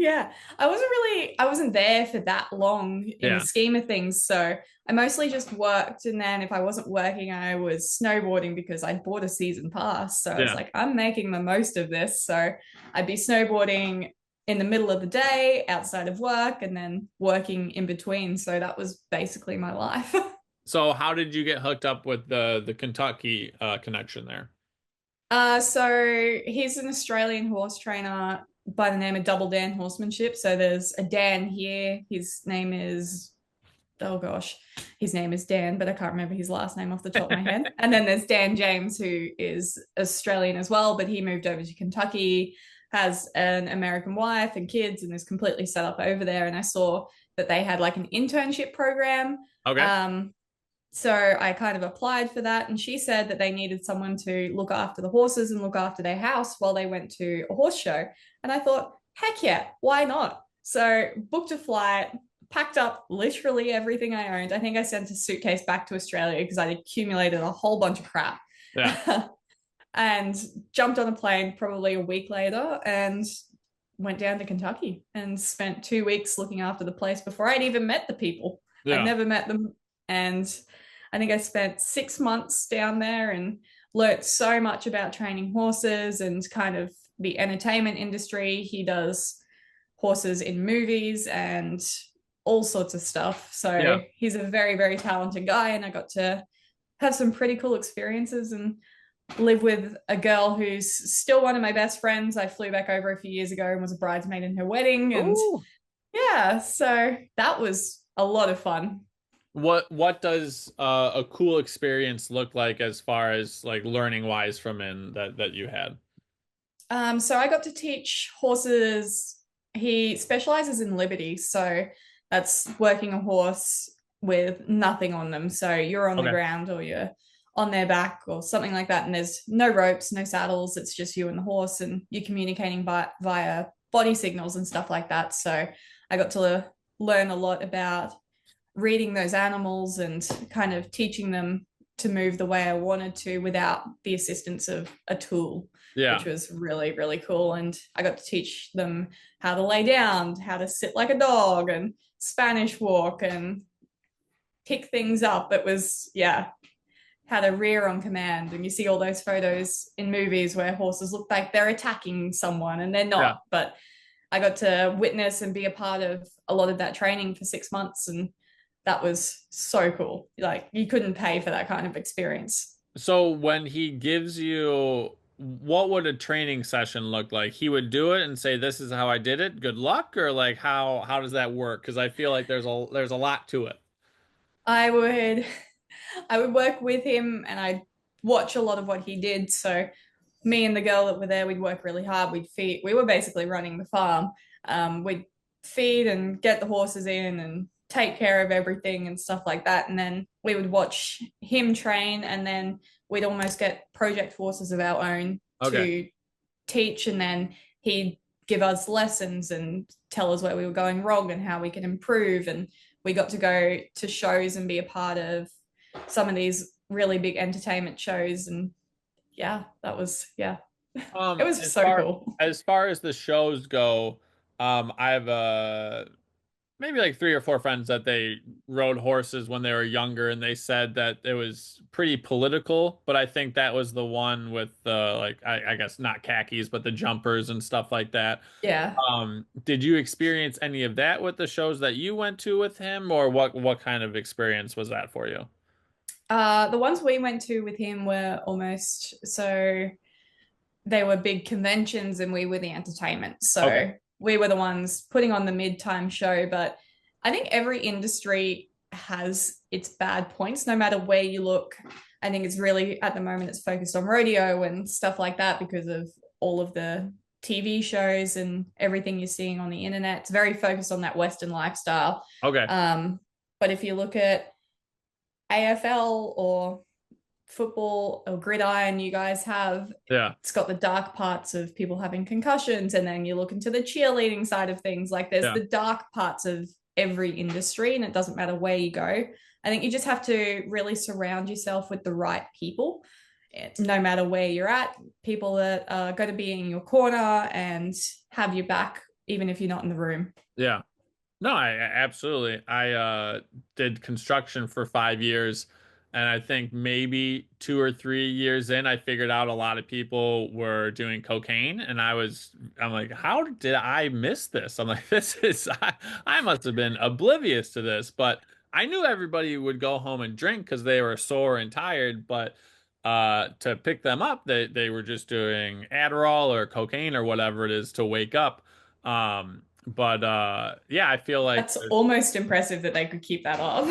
Yeah, I wasn't there for that long in the Yeah. scheme of things. So I mostly just worked. And then if I wasn't working, I was snowboarding because I'd bought a season pass. So I was Yeah. like, I'm making the most of this. So I'd be snowboarding in the middle of the day outside of work and then working in between. So that was basically my life. So how did you get hooked up with the Kentucky connection there? So he's an Australian horse trainer by the name of Double Dan Horsemanship. So there's a Dan here. His name is, oh gosh, his name is Dan, but I can't remember his last name off the top of my head. And then there's Dan James, who is Australian as well, but he moved over to Kentucky, has an American wife and kids, and is completely set up over there. And I saw that they had like an internship program. Okay. Um, so I kind of applied for that, and she said that they needed someone to look after the horses and look after their house while they went to a horse show. And I thought, heck yeah, why not? So booked a flight, packed up literally everything I owned. I think I sent a suitcase back to Australia because I'd accumulated a whole bunch of crap. Yeah. And jumped on a plane probably a week later and went down to Kentucky and spent 2 weeks looking after the place before I'd even met the people. I'd Yeah. never met them. And I think I spent 6 months down there and learnt so much about training horses and kind of the entertainment industry. He does horses in movies and all sorts of stuff. Yeah. So he's a very, very talented guy. And I got to have some pretty cool experiences and live with a girl who's still one of my best friends. I flew back over a few years ago and was a bridesmaid in her wedding. And Ooh. yeah, so that was a lot of fun. What does a cool experience look like as far as like learning wise from in that you had? So I got to teach horses. He specializes in liberty, so that's working a horse with nothing on them. So you're on the Okay. ground or you're on their back or something like that, and there's no ropes, no saddles. It's just you and the horse, and you're communicating via body signals and stuff like that. So I got to learn a lot about reading those animals and kind of teaching them to move the way I wanted to without the assistance of a tool, Yeah. which was really, really cool. And I got to teach them how to lay down, how to sit like a dog, and Spanish walk and pick things up. It was, yeah, how to rear on command. And you see all those photos in movies where horses look like they're attacking someone and they're Yeah. not. But I got to witness and be a part of a lot of that training for 6 months. And that was so cool. Like you couldn't pay for that kind of experience. So when he gives you, what would a training session look like? He would do it and say, "This is how I did it. Good luck," or like how does that work? Because I feel like there's a lot to it. I would I would work with him and I'd watch a lot of what he did. So me and the girl that were there, we'd work really hard. We'd feed. We were basically running the farm. We'd feed and get the horses in and take care of everything and stuff like that. And then we would watch him train, and then we'd almost get project horses of our own Okay. to teach. And then he'd give us lessons and tell us where we were going wrong and how we could improve. And we got to go to shows and be a part of some of these really big entertainment shows. And yeah, that was, yeah, it was As so far cool. as far as the shows go, I have maybe like three or four friends that they rode horses when they were younger, and they said that it was pretty political. But I think that was the one with the like I guess not khakis, but the jumpers and stuff like that. Yeah. Did you experience any of that with the shows that you went to with him, or what kind of experience was that for you? The ones we went to with him were almost so they were big conventions and we were the entertainment. Okay. So we were the ones putting on the mid-time show. But I think every industry has its bad points, no matter where you look. I think it's really at the moment it's focused on rodeo and stuff like that because of all of the TV shows and everything you're seeing on the internet. It's very focused on that Western lifestyle. Okay. Um, but if you look at AFL or football or gridiron, you guys have Yeah. it's got the dark parts of people having concussions, and then you look into the cheerleading side of things. Like there's Yeah. the dark parts of every industry, and it doesn't matter where you go. I think you just have to really surround yourself with the right people, no matter where you're at, people that are going to be in your corner and have your back even if you're not in the room. Yeah. No, I absolutely. I did construction for 5 years, and I think maybe 2 or 3 years in, I figured out a lot of people were doing cocaine, and I'm like, how did I miss this? I'm like, I must have been oblivious to this, but I knew everybody would go home and drink because they were sore and tired, but to pick them up, they were just doing Adderall or cocaine or whatever it is to wake up. But yeah, I feel like That's almost impressive that they could keep that up.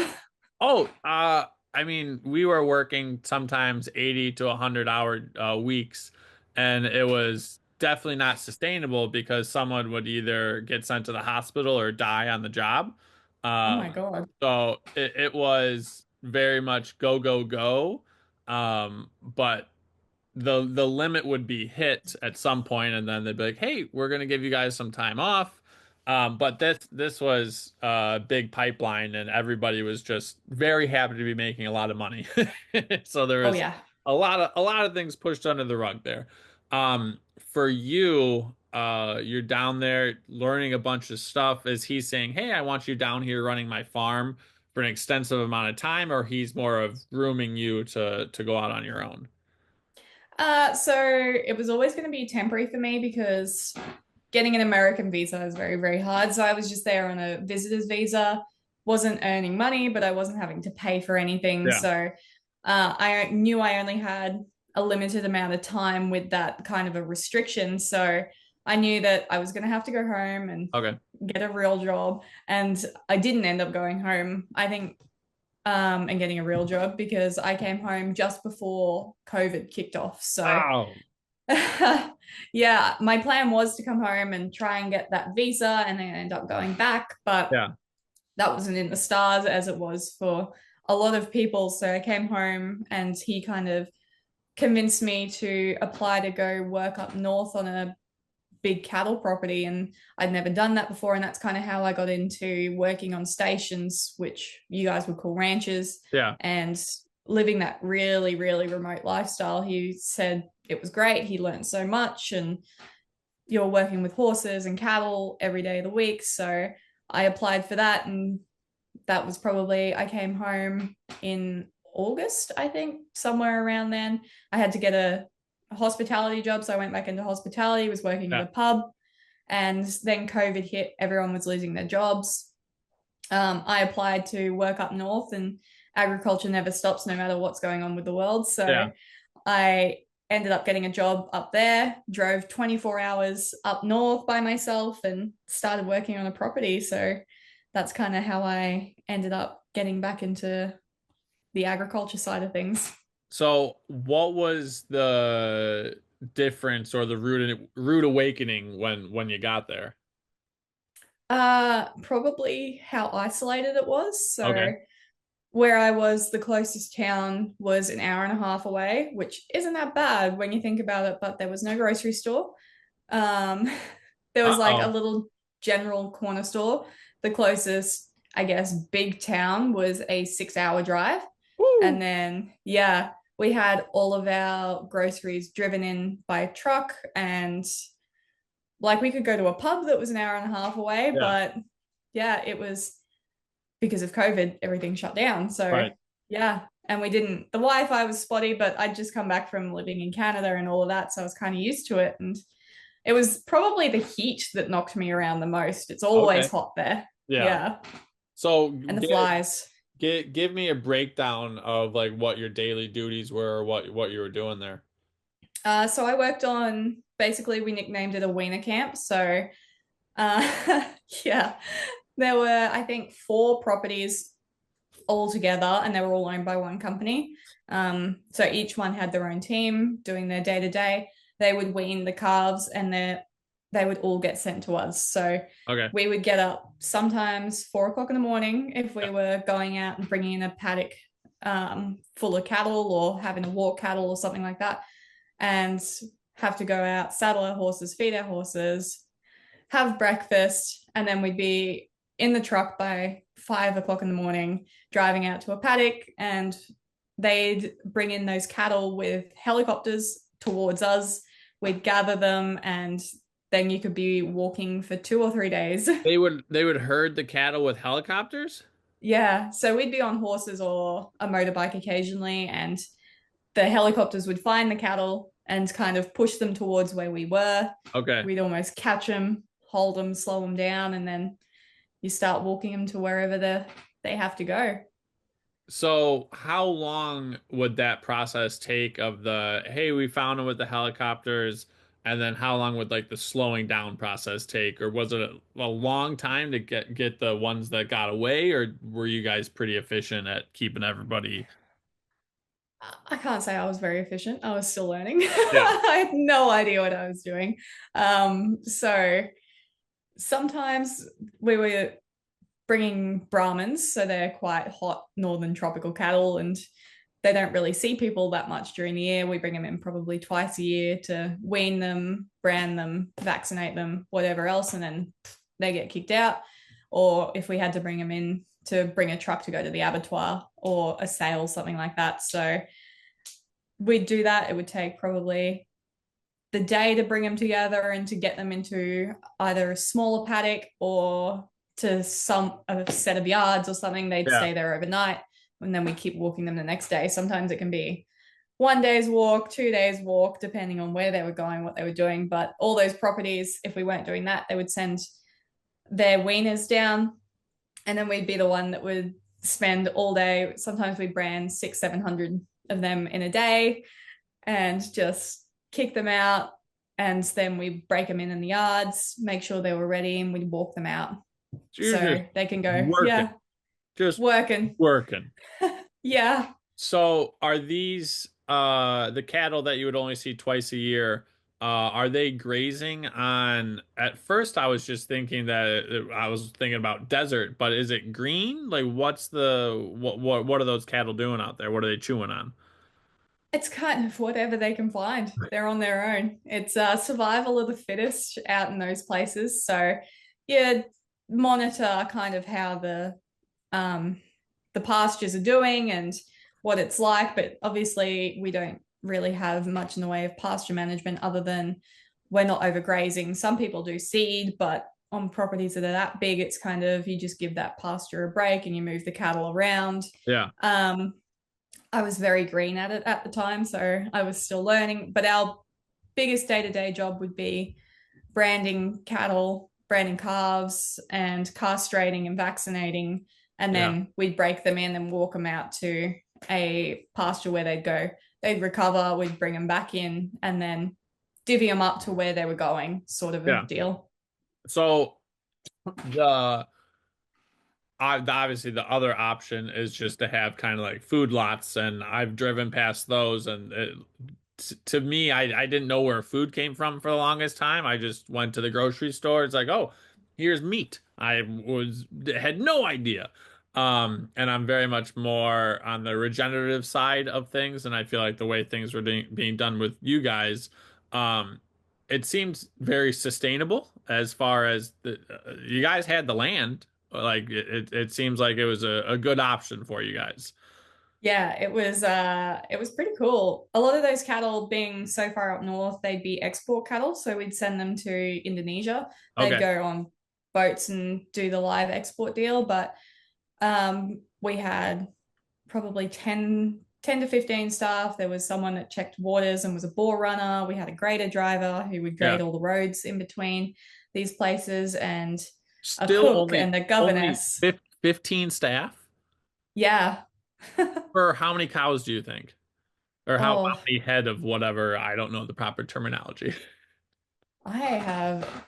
oh, I mean, we were working sometimes 80 to 100 hour weeks, and it was definitely not sustainable because someone would either get sent to the hospital or die on the job. Oh Uh, my God. so it was very much go, go, go. But the limit would be hit at some point, and then they'd be like, "Hey, we're gonna give you guys some time off." But this was a big pipeline, and everybody was just very happy to be making a lot of money. So there Oh was yeah. a lot of things pushed under the rug there. For you, you're down there learning a bunch of stuff. Is he saying, "Hey, I want you down here running my farm for an extensive amount of time," or he's more of grooming you to go out on your own? So it was always going to be temporary for me because getting an American visa is very, very hard. So I was just there on a visitor's visa, wasn't earning money, but I wasn't having to pay for anything. Yeah. So I knew I only had a limited amount of time with that kind of a restriction. So I knew that I was going to have to go home and Okay. get a real job. And I didn't end up going home, I think, and getting a real job because I came home just before COVID kicked off. So Oh, yeah, my plan was to come home and try and get that visa and then end up going back, but yeah, that wasn't in the stars as it was for a lot of people. So I came home and he kind of convinced me to apply to go work up north on a big cattle property. And I'd never done that before. And that's kind of how I got into working on stations, which you guys would call ranches, yeah, and living that really, really remote lifestyle. He said it was great. He learned so much. And you're working with horses and cattle every day of the week. So I applied for that. And that was probably, I came home in August, I think, somewhere around then. I had to get a hospitality job. So I went back into hospitality, was working at yeah, a pub. And then COVID hit, everyone was losing their jobs. I applied to work up north, and agriculture never stops no matter what's going on with the world. So yeah. I ended up getting a job up there, drove 24 hours up north by myself, and started working on a property. So that's kind of how I ended up getting back into the agriculture side of things. So, what was the difference or the rude awakening when you got there? Probably how isolated it was. Okay. So where I was, the closest town was an hour and a half away, which isn't that bad when you think about it, but there was no grocery store. Um, there was like a Uh-oh. little general corner store. The closest, I guess, big town was a 6 hour drive. Woo. And then, yeah, we had all of our groceries driven in by truck. And like we could go to a pub that was an hour and a half away, Yeah. but yeah, it was because of COVID, everything shut down. So Right. yeah, and we didn't. The Wi-Fi was spotty, but I'd just come back from living in Canada and all of that, so I was kind of used to it. And it was probably the heat that knocked me around the most. It's always Okay. hot there. Yeah. Yeah, So, and the flies. give me a breakdown of like what your daily duties were or what you were doing there. So I worked on basically we nicknamed it a wiener camp. So yeah, there were I think four properties all together, and they were all owned by one company. So each one had their own team doing their day to day. They would wean the calves, and they would all get sent to us. So Okay. we would get up sometimes 4 o'clock in the morning if we Yeah. were going out and bringing in a paddock full of cattle or having to walk cattle or something like that, and have to go out, saddle our horses, feed our horses, have breakfast, and then we'd be in the truck by 5 o'clock in the morning, driving out to a paddock, and they'd bring in those cattle with helicopters towards us. We'd gather them and then you could be walking for 2 or 3 days. They would herd the cattle with helicopters? Yeah, so we'd be on horses or a motorbike occasionally, and the helicopters would find the cattle and kind of push them towards where we were. Okay. We'd almost catch them, hold them, slow them down, and then you start walking them to wherever they have to go. So how long would that process take of the, hey, we found them with the helicopters, and then how long would like the slowing down process take? Or was it a long time to get the ones that got away, or were you guys pretty efficient at keeping everybody? I can't say I was very efficient. I was still learning. Yeah. I had no idea what I was doing. So sometimes we were bringing Brahmins, so they're quite hot northern tropical cattle, and they don't really see people that much during the year. We bring them in probably twice a year to wean them, brand them, vaccinate them, whatever else, and then they get kicked out. Or if we had to bring them in to bring a truck to go to the abattoir or a sale, something like that. So we'd do that. It would take probably the day to bring them together and to get them into either a smaller paddock or to some a set of yards or something. They'd Yeah. stay there overnight, and then we keep walking them the next day. Sometimes it can be 1 day's walk, 2 days walk, depending on where they were going, what they were doing. But all those properties, if we weren't doing that, they would send their weaners down, and then we'd be the one that would spend all day. Sometimes we'd brand 600, 700 of them in a day and just kick them out. And then we break them in the yards, make sure they were ready, and we'd walk them out So you're just so they can go, working, yeah, just working. working. Yeah. So are these the cattle that you would only see twice a year? Are they grazing on? At first, I was just thinking I was thinking about desert, but is it green? Like, what's the what are those cattle doing out there? What are they chewing on? It's kind of whatever they can find. They're on their own. It's survival of the fittest out in those places. So, yeah, monitor kind of how um, the pastures are doing and what it's like. But obviously, we don't really have much in the way of pasture management other than we're not overgrazing. Some people do seed, but on properties that are that big, it's kind of you just give that pasture a break and you move the cattle around. Yeah, Um, I was very green at it at the time, so I was still learning. But our biggest day to day job would be branding cattle, branding calves, and castrating and vaccinating. And yeah, then we'd break them in and walk them out to a pasture where they'd go. They'd recover, we'd bring them back in, and then divvy them up to where they were going, sort of a yeah. deal. So the obviously the other option is just to have kind of like food lots, and I've driven past those, and to me, I didn't know where food came from for the longest time. I just went to the grocery store. It's like, oh, here's meat. I was had no idea. And I'm very much more on the regenerative side of things, and I feel like the way things were being done with you guys, um, it seems very sustainable as far as you guys had the land. Like it seems like it was a good option for you guys. Yeah, it was pretty cool. A lot of those cattle being so far up north, they'd be export cattle, so we'd send them to Indonesia. They'd Okay. go on boats and do the live export deal, but we had probably 10 to 15 staff. There was someone that checked waters and was a bore runner. We had a grader driver who would Yeah. grade all the roads in between these places, and a Still cook and a only governess. 15 staff? Yeah. For how many cows do you think? Or how Oh, many head of whatever? I don't know the proper terminology. I have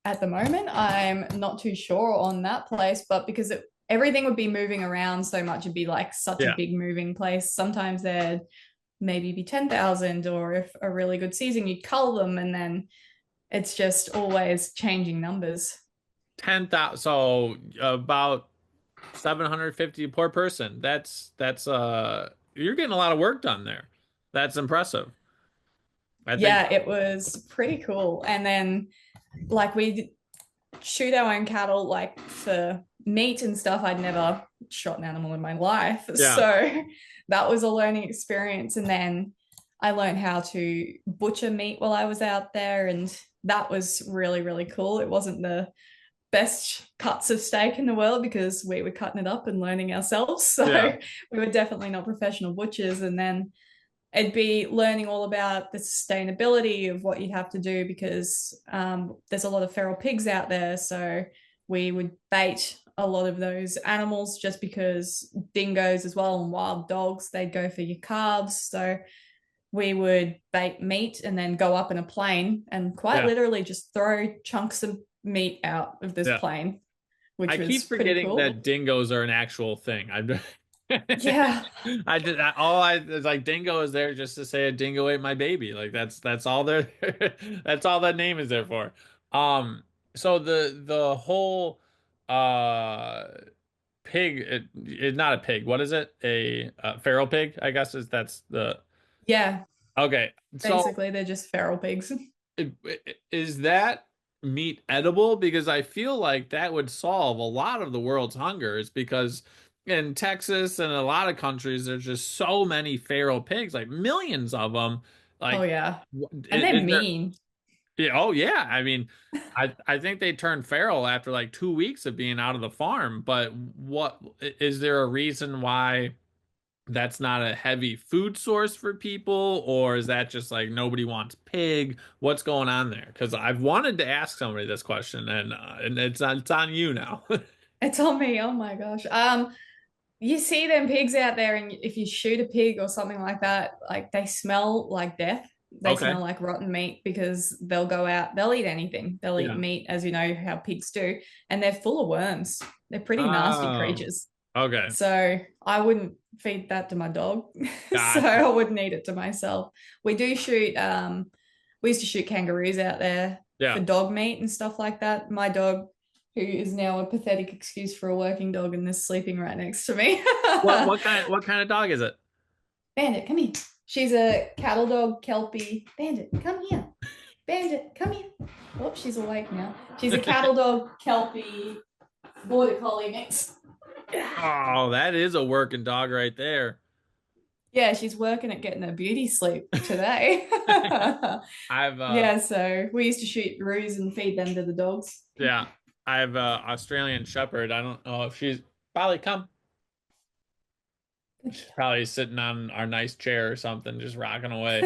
at the moment, I'm not too sure on that place, but because everything would be moving around so much, it'd be like such a Yeah. big moving place. Sometimes there'd maybe be 10,000, or if a really good season, you'd cull them, and then it's just always changing numbers. 10,000, so about 750 per person. That's you're getting a lot of work done there. That's impressive. I think Yeah, it was pretty cool. And then, like, we shoot our own cattle, like for meat and stuff. I'd never shot an animal in my life. yeah. So that was a learning experience. And then I learned how to butcher meat while I was out there and that was really, really cool. It wasn't the best cuts of steak in the world because we were cutting it up and learning ourselves. Yeah. So we were definitely not professional butchers. And then it'd be learning all about the sustainability of what you'd have to do because there's a lot of feral pigs out there. So we would bait a lot of those animals just because dingoes as well and wild dogs, they'd go for your calves. So we would bake meat and then go up in a plane and quite Yeah. literally just throw chunks of meat out of this Yeah. plane, which I was keep pretty forgetting cool. that dingoes are an actual thing. Yeah, I just all I it's like dingo is there just to say a dingo ate my baby. Like that's all they're that's all that name is there for. Um so the whole uh pig it's not a pig. What is it? A feral pig, I guess is that's the yeah. okay. So Basically, they're just feral pigs. is that meat edible? Because I feel like that would solve a lot of the world's hunger. Is because in Texas and a lot of countries, there's just so many feral pigs, like millions of them. Oh Like, yeah, and they're is there? mean. Yeah, oh yeah. I mean, I think they turn feral after like 2 weeks of being out of the farm. But what is there a reason why? That's not a heavy food source for people, or is that just like nobody wants pig? What's going on there? Because I've wanted to ask somebody this question, and it's on you now. It's on me. Oh my gosh. You see them pigs out there, and if you shoot a pig or something like that, like they smell like death. They Okay. smell like rotten meat because they'll go out, they'll eat anything. They'll eat Yeah. meat, as you know how pigs do, and they're full of worms. They're pretty nasty Oh. creatures. Okay. So I wouldn't feed that to my dog. So Gotcha. I wouldn't eat it to myself. We do shoot, we used to shoot kangaroos out there for Yeah. dog meat and stuff like that. My dog, who is now a pathetic excuse for a working dog and is sleeping right next to me. What kind of dog is it? Bandit, come here. She's a cattle dog, Kelpie. Bandit, come here. Bandit, come here. Oh, she's awake now. She's a cattle dog, Kelpie, border collie mix. Oh, that is a working dog right there. Yeah, she's working at getting her beauty sleep today. I've Yeah, so we used to shoot roos and feed them to the dogs. yeah, I have Australian Shepherd. I don't know if she's probably come. She's probably sitting on our nice chair or something, just rocking away.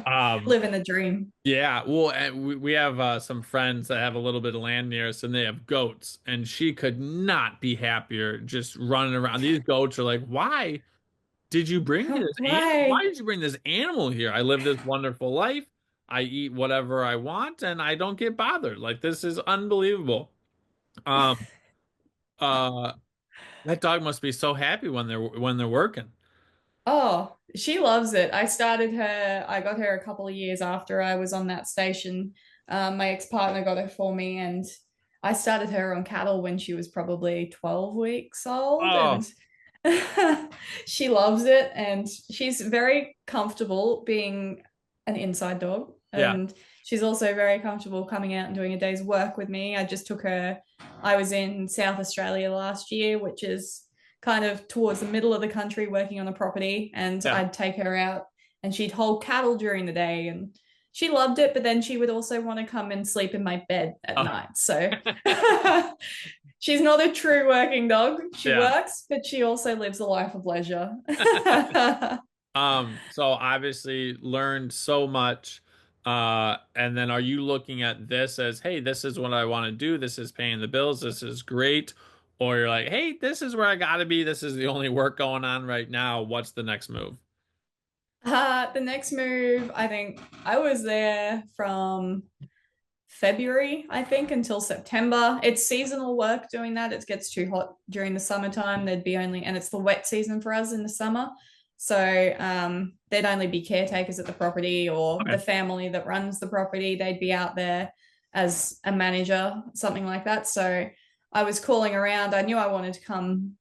Um, Living the dream. Yeah, well, we have some friends that have a little bit of land near us, and they have goats, and she could not be happier just running around. These goats are like, "Why did you bring me this animal? Why Why? did you bring this animal here? I live this wonderful life. I eat whatever I want, and I don't get bothered. Like this is unbelievable." Um, uh, that dog must be so happy when they're working. Oh, she loves it. I got her a couple of years after I was on that station. My ex-partner got her for me, and I started her on cattle when she was probably 12 weeks old, Oh, and she loves it. And she's very comfortable being an inside dog. yeah, And she's also very comfortable coming out and doing a day's work with me. I was in South Australia last year, which is kind of towards the middle of the country working on a property, and yeah. I'd take her out and she'd hold cattle during the day, and she loved it, but then she would also want to come and sleep in my bed at Oh. night. So she's not a true working dog. She Yeah. works, but she also lives a life of leisure. So obviously learned so much. And then are you looking at this as, hey, this is what I want to do. This is paying the bills. This is great. Or you're like, hey, this is where I gotta be. This is the only work going on right now. What's the next move? The next move, I think I was there from February, I think, until September. It's seasonal work doing that. It gets too hot during the summertime. And it's the wet season for us in the summer. So there'd only be caretakers at the property or the Okay. family that runs the property. They'd be out there as a manager, something like that. So I was calling around. I knew I wanted to come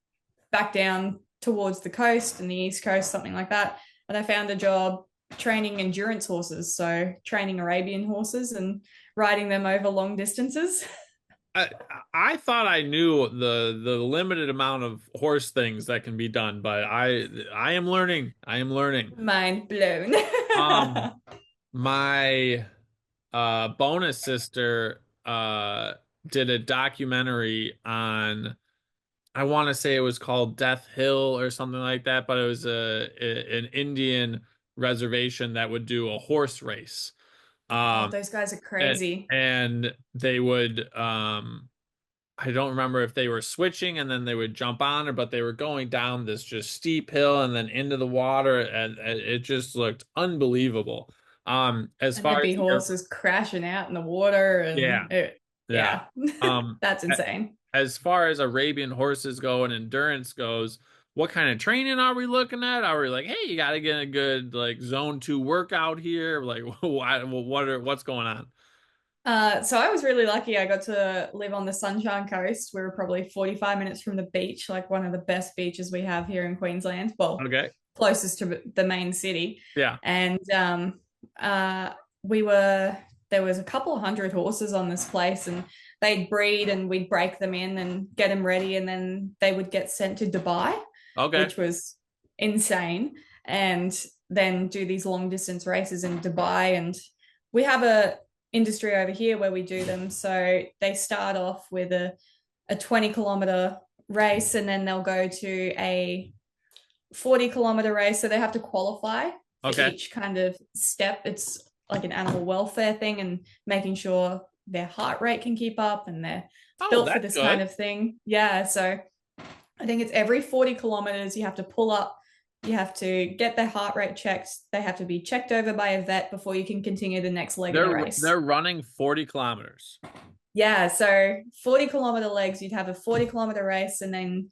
back down towards the coast and the East Coast, something like that. And I found a job training endurance horses. So training Arabian horses and riding them over long distances. I I thought I knew the limited amount of horse things that can be done, but I am learning. I am learning. Mind blown. Um, my bonus sister did a documentary on, I want to say it was called Death Hill or something like that, but it was an Indian reservation that would do a horse race. Oh, Um those guys are and crazy. and they would I don't remember if they were switching and then they would jump on, or but they were going down this just steep hill and then into the water, and it just looked unbelievable. As And far there'd as be horses crashing out in the water, yeah, and it, yeah. yeah, Um, that's a- insane. as far as Arabian horses go and endurance goes, what kind of training are we looking at? Are we like, hey, you got to get a good like zone 2 workout here? Like, what's going on? So I was really lucky. I got to live on the Sunshine Coast. We were probably 45 minutes from the beach, like one of the best beaches we have here in Queensland. Well, Okay, closest to the main city. yeah, And uh, we were there was a couple of hundred horses on this place, and they'd breed, and we'd break them in and get them ready, and then they would get sent to Dubai, okay, which was insane, and then do these long distance races in Dubai. And we have a industry over here where we do them. So they start off with a 20-kilometer race, and then they'll go to a 40-kilometer race. So they have to qualify for okay. each kind of step. It's like an animal welfare thing, and making sure their heart rate can keep up and they're Oh, built for that's this kind good. of thing. Yeah. So I think it's every 40 kilometers you have to pull up. You have to get their heart rate checked. They have to be checked over by a vet before you can continue the next leg of the race. They're running 40 kilometers. Yeah, so 40-kilometer legs, you'd have a 40-kilometer race, and then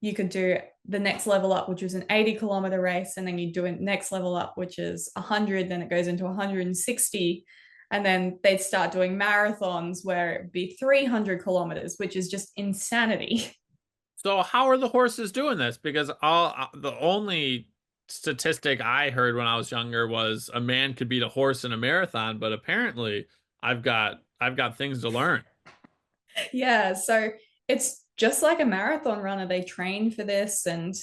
you could do the next level up, which was an 80-kilometer race, and then you do a next level up, which is 100, then it goes into 160, and then they'd start doing marathons where it'd be 300 kilometers, which is just insanity. So how are the horses doing this? Because the only statistic I heard when I was younger was a man could beat a horse in a marathon, but apparently I've got things to learn. Yeah, so it's just like a marathon runner. They train for this, and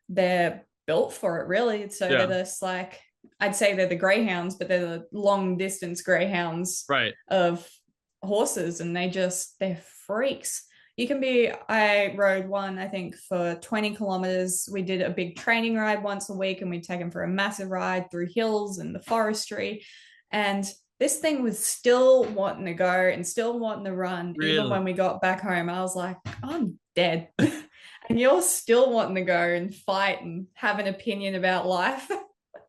they're built for it, really. So they're Yeah, just like, I'd say they're the greyhounds, but they're the long distance greyhounds right. of horses, and they're freaks. You can be, I rode one, I think, for 20 kilometers. We did a big training ride once a week, and we'd take them for a massive ride through hills and the forestry. And this thing was still wanting to go and still wanting to run. Even Really? when we got back home, I was like, I'm dead. And you're still wanting to go and fight and have an opinion about life.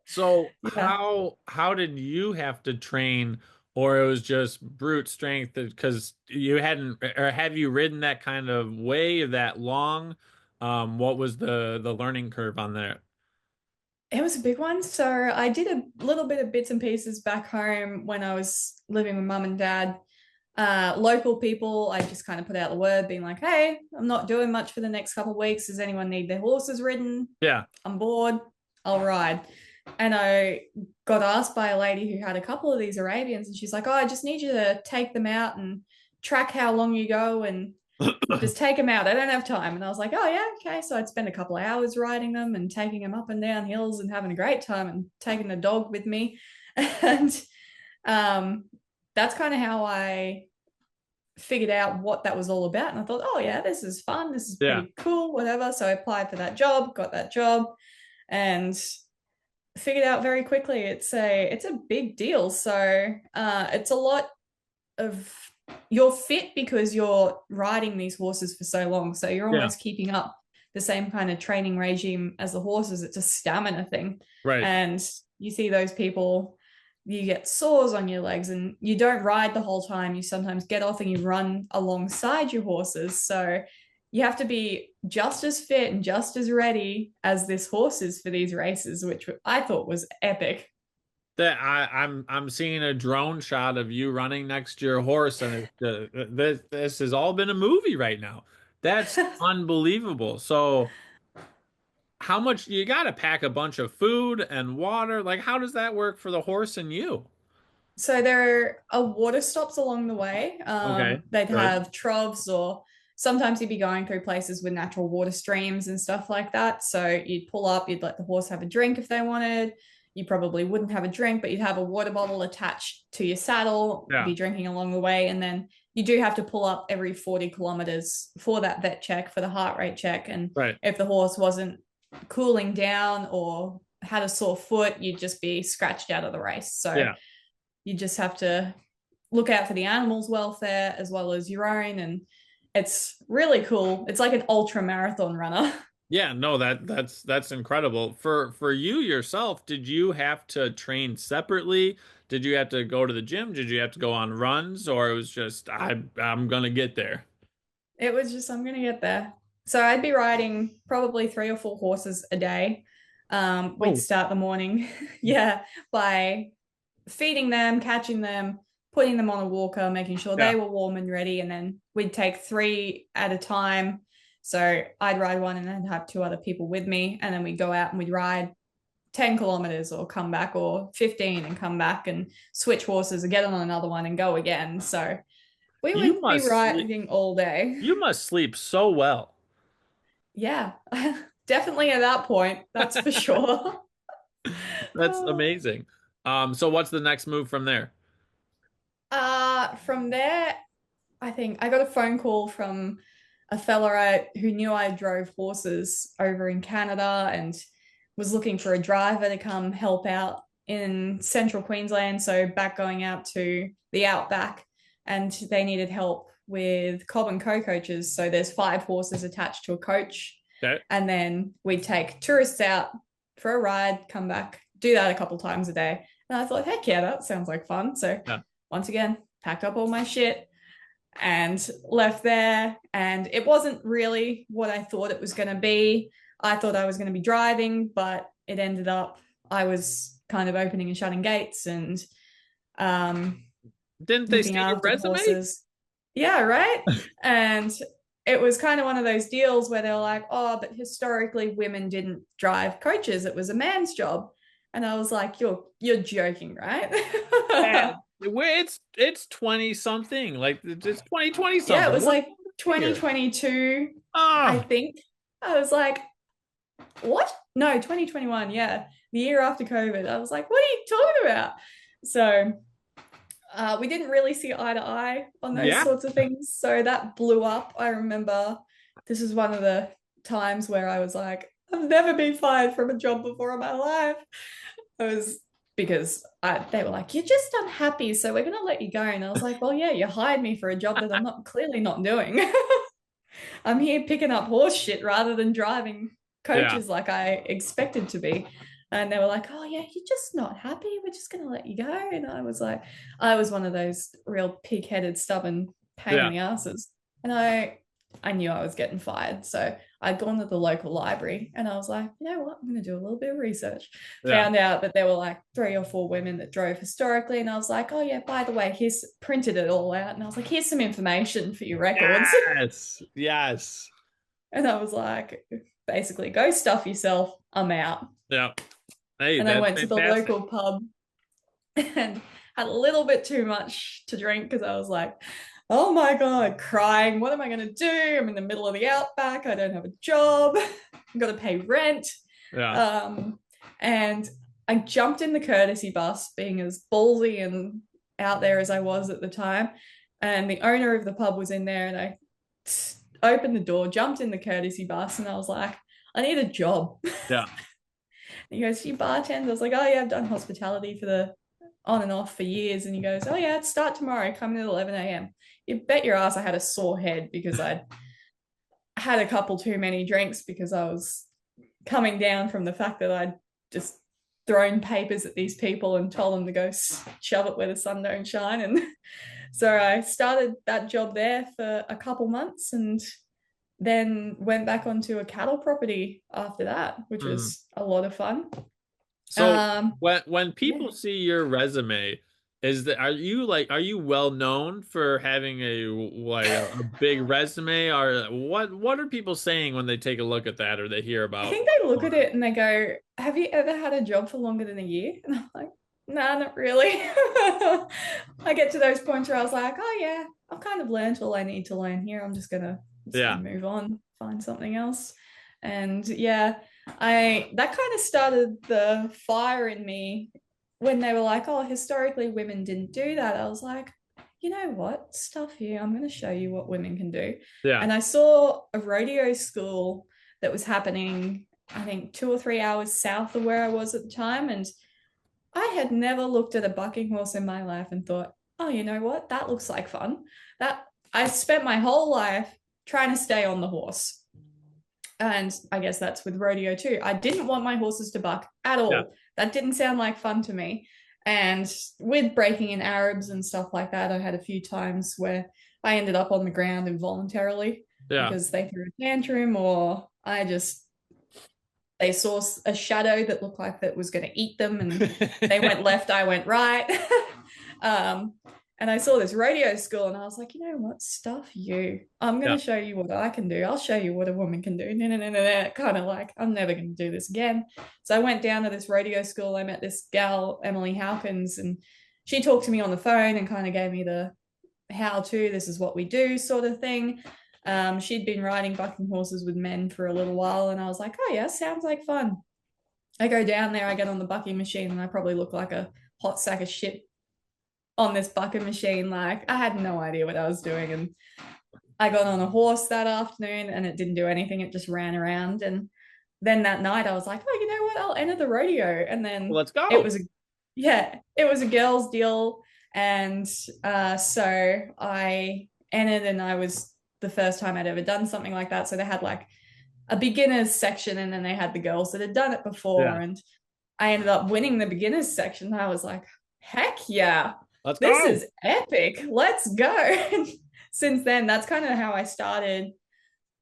So Yeah. how did you have to train, or it was just brute strength because you hadn't, or have you ridden that kind of way that long? What was the learning curve on there? It was a big one. So I did a little bit of bits and pieces back home when I was living with mum and dad. Local people, I just kind of put out the word, being like, hey, I'm not doing much for the next couple of weeks. Does anyone need their horses ridden? Yeah. I'm bored. I'll ride. And I got asked by a lady who had a couple of these Arabians, and she's like, oh, I just need you to take them out and track how long you go and just take them out. I don't have time. And I was like, oh, yeah, okay. So I'd spend a couple of hours riding them and taking them up and down hills and having a great time and taking the dog with me. And um, that's kind of how I figured out what that was all about. And I thought, oh, yeah, this is fun. This is Yeah. pretty cool, whatever. So I applied for that job, got that job, and figured out very quickly it's a big deal. So it's a lot of, you're fit because you're riding these horses for so long. So you're Yeah. almost keeping up the same kind of training regime as the horses. It's a stamina thing. Right. And you see those people, you get sores on your legs, and you don't ride the whole time. You sometimes get off and you run alongside your horses. So you have to be just as fit and just as ready as this horse is for these races, which I thought was epic. That I'm seeing a drone shot of you running next to your horse, and this has all been a movie right now. That's unbelievable. So how much you got to pack a bunch of food and water? Like how does that work for the horse and you? So there are water stops along the way. Okay, They'd good. have troughs, or sometimes you'd be going through places with natural water streams and stuff like that. So you'd pull up, you'd let the horse have a drink if they wanted. you probably wouldn't have a drink, but you'd have a water bottle attached to your saddle, Yeah. be drinking along the way. And then you do have to pull up every 40 kilometers for that vet check, for the heart rate check. And Right. if the horse wasn't cooling down or had a sore foot, you'd just be scratched out of the race. So Yeah. you just have to look out for the animals' welfare as well as your own. And it's really cool. It's like an ultra marathon runner. Yeah, no, that's incredible. For you yourself, did you have to train separately? Did you have to go to the gym? Did you have to go on runs, or it was just I'm gonna get there? It was just, I'm going to get there. So I'd be riding probably 3 or 4 horses a day. We'd Oh, start the morning, yeah, by feeding them, catching them, putting them on a walker, making sure yeah. they were warm and ready. And then we'd take 3 at a time. So I'd ride one and then have 2 other people with me. And then we'd go out and we'd ride 10 kilometers or come back, or 15 and come back and switch horses and get on another one and go again. So we You would be must sleep. riding all day. You must sleep so well. Yeah, definitely at that point, that's for sure. That's amazing. So what's the next move from there? From there, I think I got a phone call from a fella who knew I drove horses over in Canada and was looking for a driver to come help out in central Queensland. So back going out to the outback, and they needed help with cob and co-coaches. So there's 5 horses attached to a coach, Okay. and then we take tourists out for a ride, come back, do that a couple times a day. And I thought, heck yeah, that sounds like fun. So Yeah. once again, packed up all my shit and left there. And it wasn't really what I thought it was going to be. I thought I was going to be driving, but it ended up I was kind of opening and shutting gates and um, Didn't they looking see your after the resume? horses. Yeah, right. And it was kind of one of those deals where they're like, oh, but historically women didn't drive coaches. It was a man's job. And I was like, you're joking, right? Yeah. Where it's 20 something. Like it's 2020 Yeah, it something. was What like here? 2022, I Oh, think. I was like, what? No, 2021. Yeah, the year after COVID. I was like, what are you talking about? So we didn't really see eye to eye on those yeah. sorts of things. So that blew up. I remember this is one of the times where I was like, I've never been fired from a job before in my life. I was because they were like, you're just unhappy, so we're gonna let you go. And I was like, well, yeah, you hired me for a job that I'm not clearly not doing. I'm here picking up horse shit rather than driving Yeah. coaches like I expected to be. And they were like, oh, yeah, you're just not happy. We're just going to let you go. And I was like, I was one of those real pig headed, stubborn pain in Yeah. the asses. And I knew I was getting fired. So I'd gone to the local library and I was like, you know what? I'm going to do a little bit of research. Yeah. Found out that there were like 3 or 4 women that drove historically. And I was like, oh, yeah, by the way, here's printed it all out. And I was like, here's some information for your records. Yes. Yes. And I was like, basically, go stuff yourself. I'm out. Yeah. Hey, And I that's went to the fantastic. local pub and had a little bit too much to drink because I was like, oh my God, crying. What am I going to do? I'm in the middle of the outback. I don't have a job. I've got to pay rent. Yeah. Um, and I jumped in the courtesy bus, being as ballsy and out there as I was at the time. And the owner of the pub was in there, and I opened the door, jumped in the courtesy bus, and I was like, I need a job. Yeah. He goes, you bartend? I was like, oh yeah, I've done hospitality for the on and off for years. And he goes, oh yeah, start tomorrow, come in at 11 a.m. You bet your ass I had a sore head because I'd had a couple too many drinks because I was coming down from the fact that I'd just thrown papers at these people and told them to go shove it where the sun don't shine. And so I started that job there for a couple months and then went back onto a cattle property after that, which Mhm. was a lot of fun. So when Yeah, people see your resume, are you well known for having a big resume, or what are people saying when they take a look at that or they hear I about think they look at owner? it and they go, have you ever had a job for longer than a year? And I'm like, nah, not really. I get to those points where I was like, oh yeah, I've kind of learned all I need to learn here. I'm just gonna Yeah. move on, find something else. And yeah, I that kind of started the fire in me when they were like, "Oh, historically women didn't do that." I was like, "You know what? Stuff you. I'm going to show you what women can do." Yeah. And I saw a rodeo school that was happening, I think 2 or 3 hours south of where I was at the time, and I had never looked at a bucking horse in my life and thought, "Oh, you know what? That looks like fun." That I spent my whole life trying to stay on the horse. And I guess that's with rodeo too. I didn't want my horses to buck at Yeah. all. That didn't sound like fun to me. And with breaking in Arabs and stuff like that, I had a few times where I ended up on the ground involuntarily Yeah. because they threw a tantrum or they saw a shadow that looked like that was going to eat them and they went left, I went right. um, and I saw this rodeo school and I was like, you know what, stuff you. I'm going Yeah. to show you what I can do. I'll show you what a woman can do. No, no, no, no, no. Kind of like, I'm never going to do this again. So I went down to this rodeo school. I met this gal, Emily Hawkins, and she talked to me on the phone and kind of gave me the how to, this is what we do sort of thing. She'd been riding bucking horses with men for a little while, and I was like, oh, yeah, sounds like fun. I go down there, I get on the bucking machine, and I probably look like a hot sack of shit on this bucking machine. Like, I had no idea what I was doing. And I got on a horse that afternoon, and it didn't do anything. It just ran around. And then that night, I was like, oh, you know what? I'll enter the rodeo. And Well, then let's it go. was, yeah, it was a girls' deal. And so I entered, and I was the first time I'd ever done something like that. So they had like a beginners section, and then they had the girls that had done it before. Yeah. And I ended up winning the beginners section. I was like, heck yeah, Let's this go. is epic. Let's go. Since then, that's kind of how I started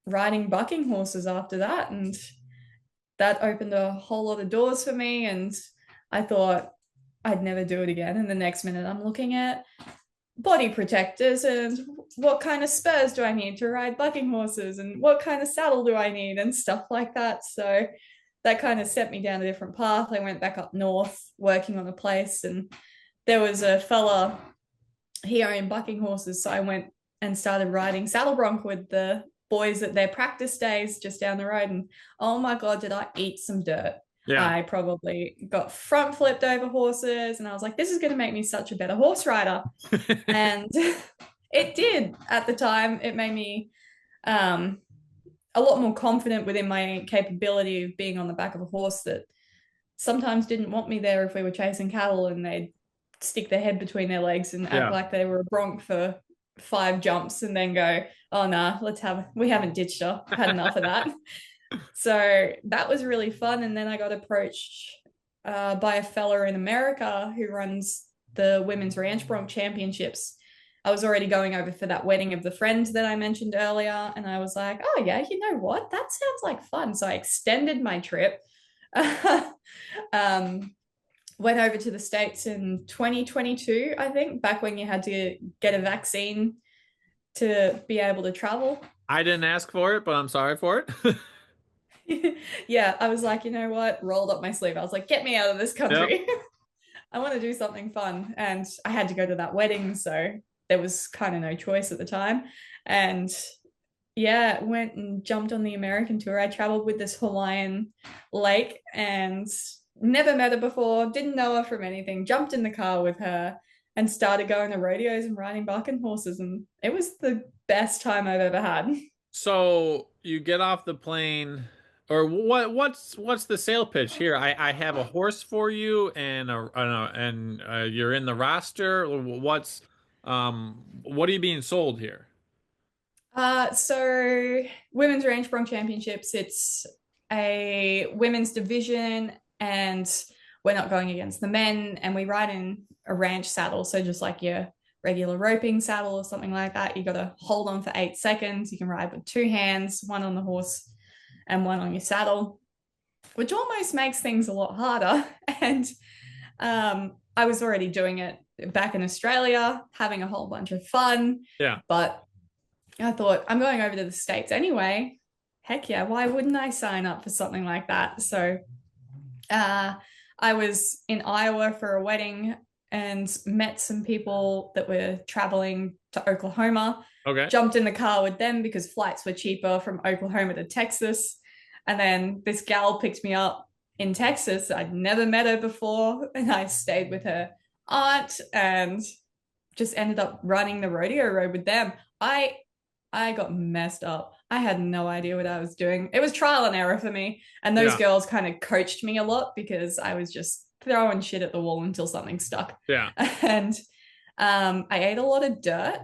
riding bucking horses after that. And that opened a whole lot of doors for me. And I thought I'd never do it again. And the next minute, I'm looking at body protectors and what kind of spurs do I need to ride bucking horses and what kind of saddle do I need and stuff like that. So that kind of set me down a different path. I went back up north working on a place, and there was a fella, he owned bucking horses. So I went and started riding saddle bronc with the boys at their practice days just down the road. And oh my God, did I eat some dirt? Yeah. I probably got front flipped over horses, and I was like, this is going to make me such a better horse rider. And it did at the time. It made me um, a lot more confident within my capability of being on the back of a horse that sometimes didn't want me there if we were chasing cattle, and they'd stick their head between their legs and act Yeah. like they were a bronc for 5 jumps and then go, oh nah, we haven't ditched her, had enough of that. So that was really fun. And then I got approached by a fella in America who runs the Women's Ranch Bronc Championships. I was already going over for that wedding of the friend that I mentioned earlier. And I was like, oh, yeah, you know what? That sounds like fun. So I extended my trip. um, Went over to the States in 2022, I think, back when you had to get a vaccine to be able to travel. I didn't ask for it, but I'm sorry for it. Yeah, I was like, you know what? Rolled up my sleeve. I was like, get me out of this Yep. country. I want to do something fun. And I had to go to that wedding. So there was kind of no choice at the time. And yeah, went and jumped on the American tour. I traveled with this Hawaiian lake and never met her before, didn't know her from anything, jumped in the car with her and started going to rodeos and riding bucking horses. And it was the best time I've ever had. So you get off the plane, or what's the sale pitch here? I have a horse for you, and you're in the roster. What are you being sold here? So Women's Range Bronc Championships, it's a women's division, and we're not going against the men, and we ride in a ranch saddle. So just like your regular roping saddle or something like that, you got to hold on for 8 seconds. You can ride with two hands, one on the horse and one on your saddle, which almost makes things a lot harder. And I was already doing it back in Australia, having a whole bunch of fun, Yeah. but I thought, I'm going over to the States anyway. Heck yeah, why wouldn't I sign up for something like that? So uh, I was in Iowa for a wedding and met some people that were traveling to Oklahoma, Okay. jumped in the car with them because flights were cheaper from Oklahoma to Texas. And then this gal picked me up in Texas. I'd never met her before, and I stayed with her aunt and just ended up running the rodeo road with them. I got messed up. I had no idea what I was doing. It was trial and error for me. And those Yeah. girls kind of coached me a lot because I was just throwing shit at the wall until something stuck. Yeah. And I ate a lot of dirt.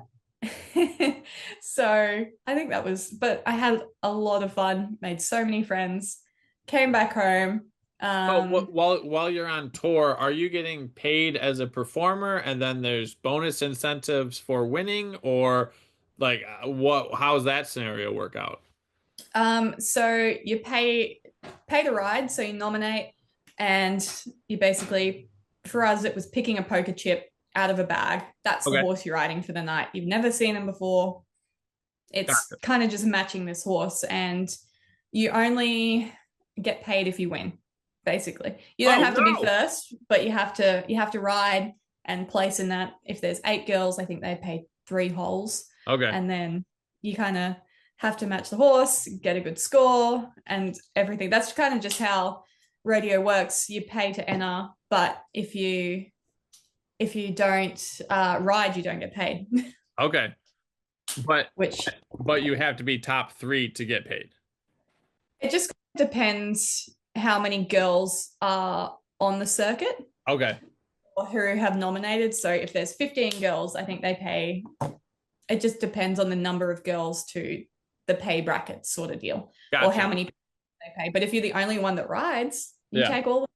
So I think that was, but I had a lot of fun, made so many friends, came back home. So Um, while you're on tour, are you getting paid as a performer and then there's bonus incentives for winning, or like what how does that scenario work out? so you pay the ride, so you nominate, and you basically, for us, it was picking a poker chip out of a bag. That's the Okay. horse you're riding for the night. You've never seen him before. It's Gotcha. kind of just matching this horse, and you only get paid if you win. Basically, you don't Oh have to be no. first, but you have to ride and place in that. If there's 8 girls, I think they pay 3 holes, Okay. and then you kind of have to match the horse, get a good score, and everything. That's kind of just how rodeo works. You pay to enter, but if you don't ride, you don't get paid. Okay. But Which but you have to be top three to get paid. it just depends how many girls are on the circuit Okay. or who have nominated. So if there's 15 girls, I think they pay. It just depends on the number of girls to the pay bracket sort of deal, or how Gotcha. many they pay. But if you're the only one that rides, you Yeah. take all.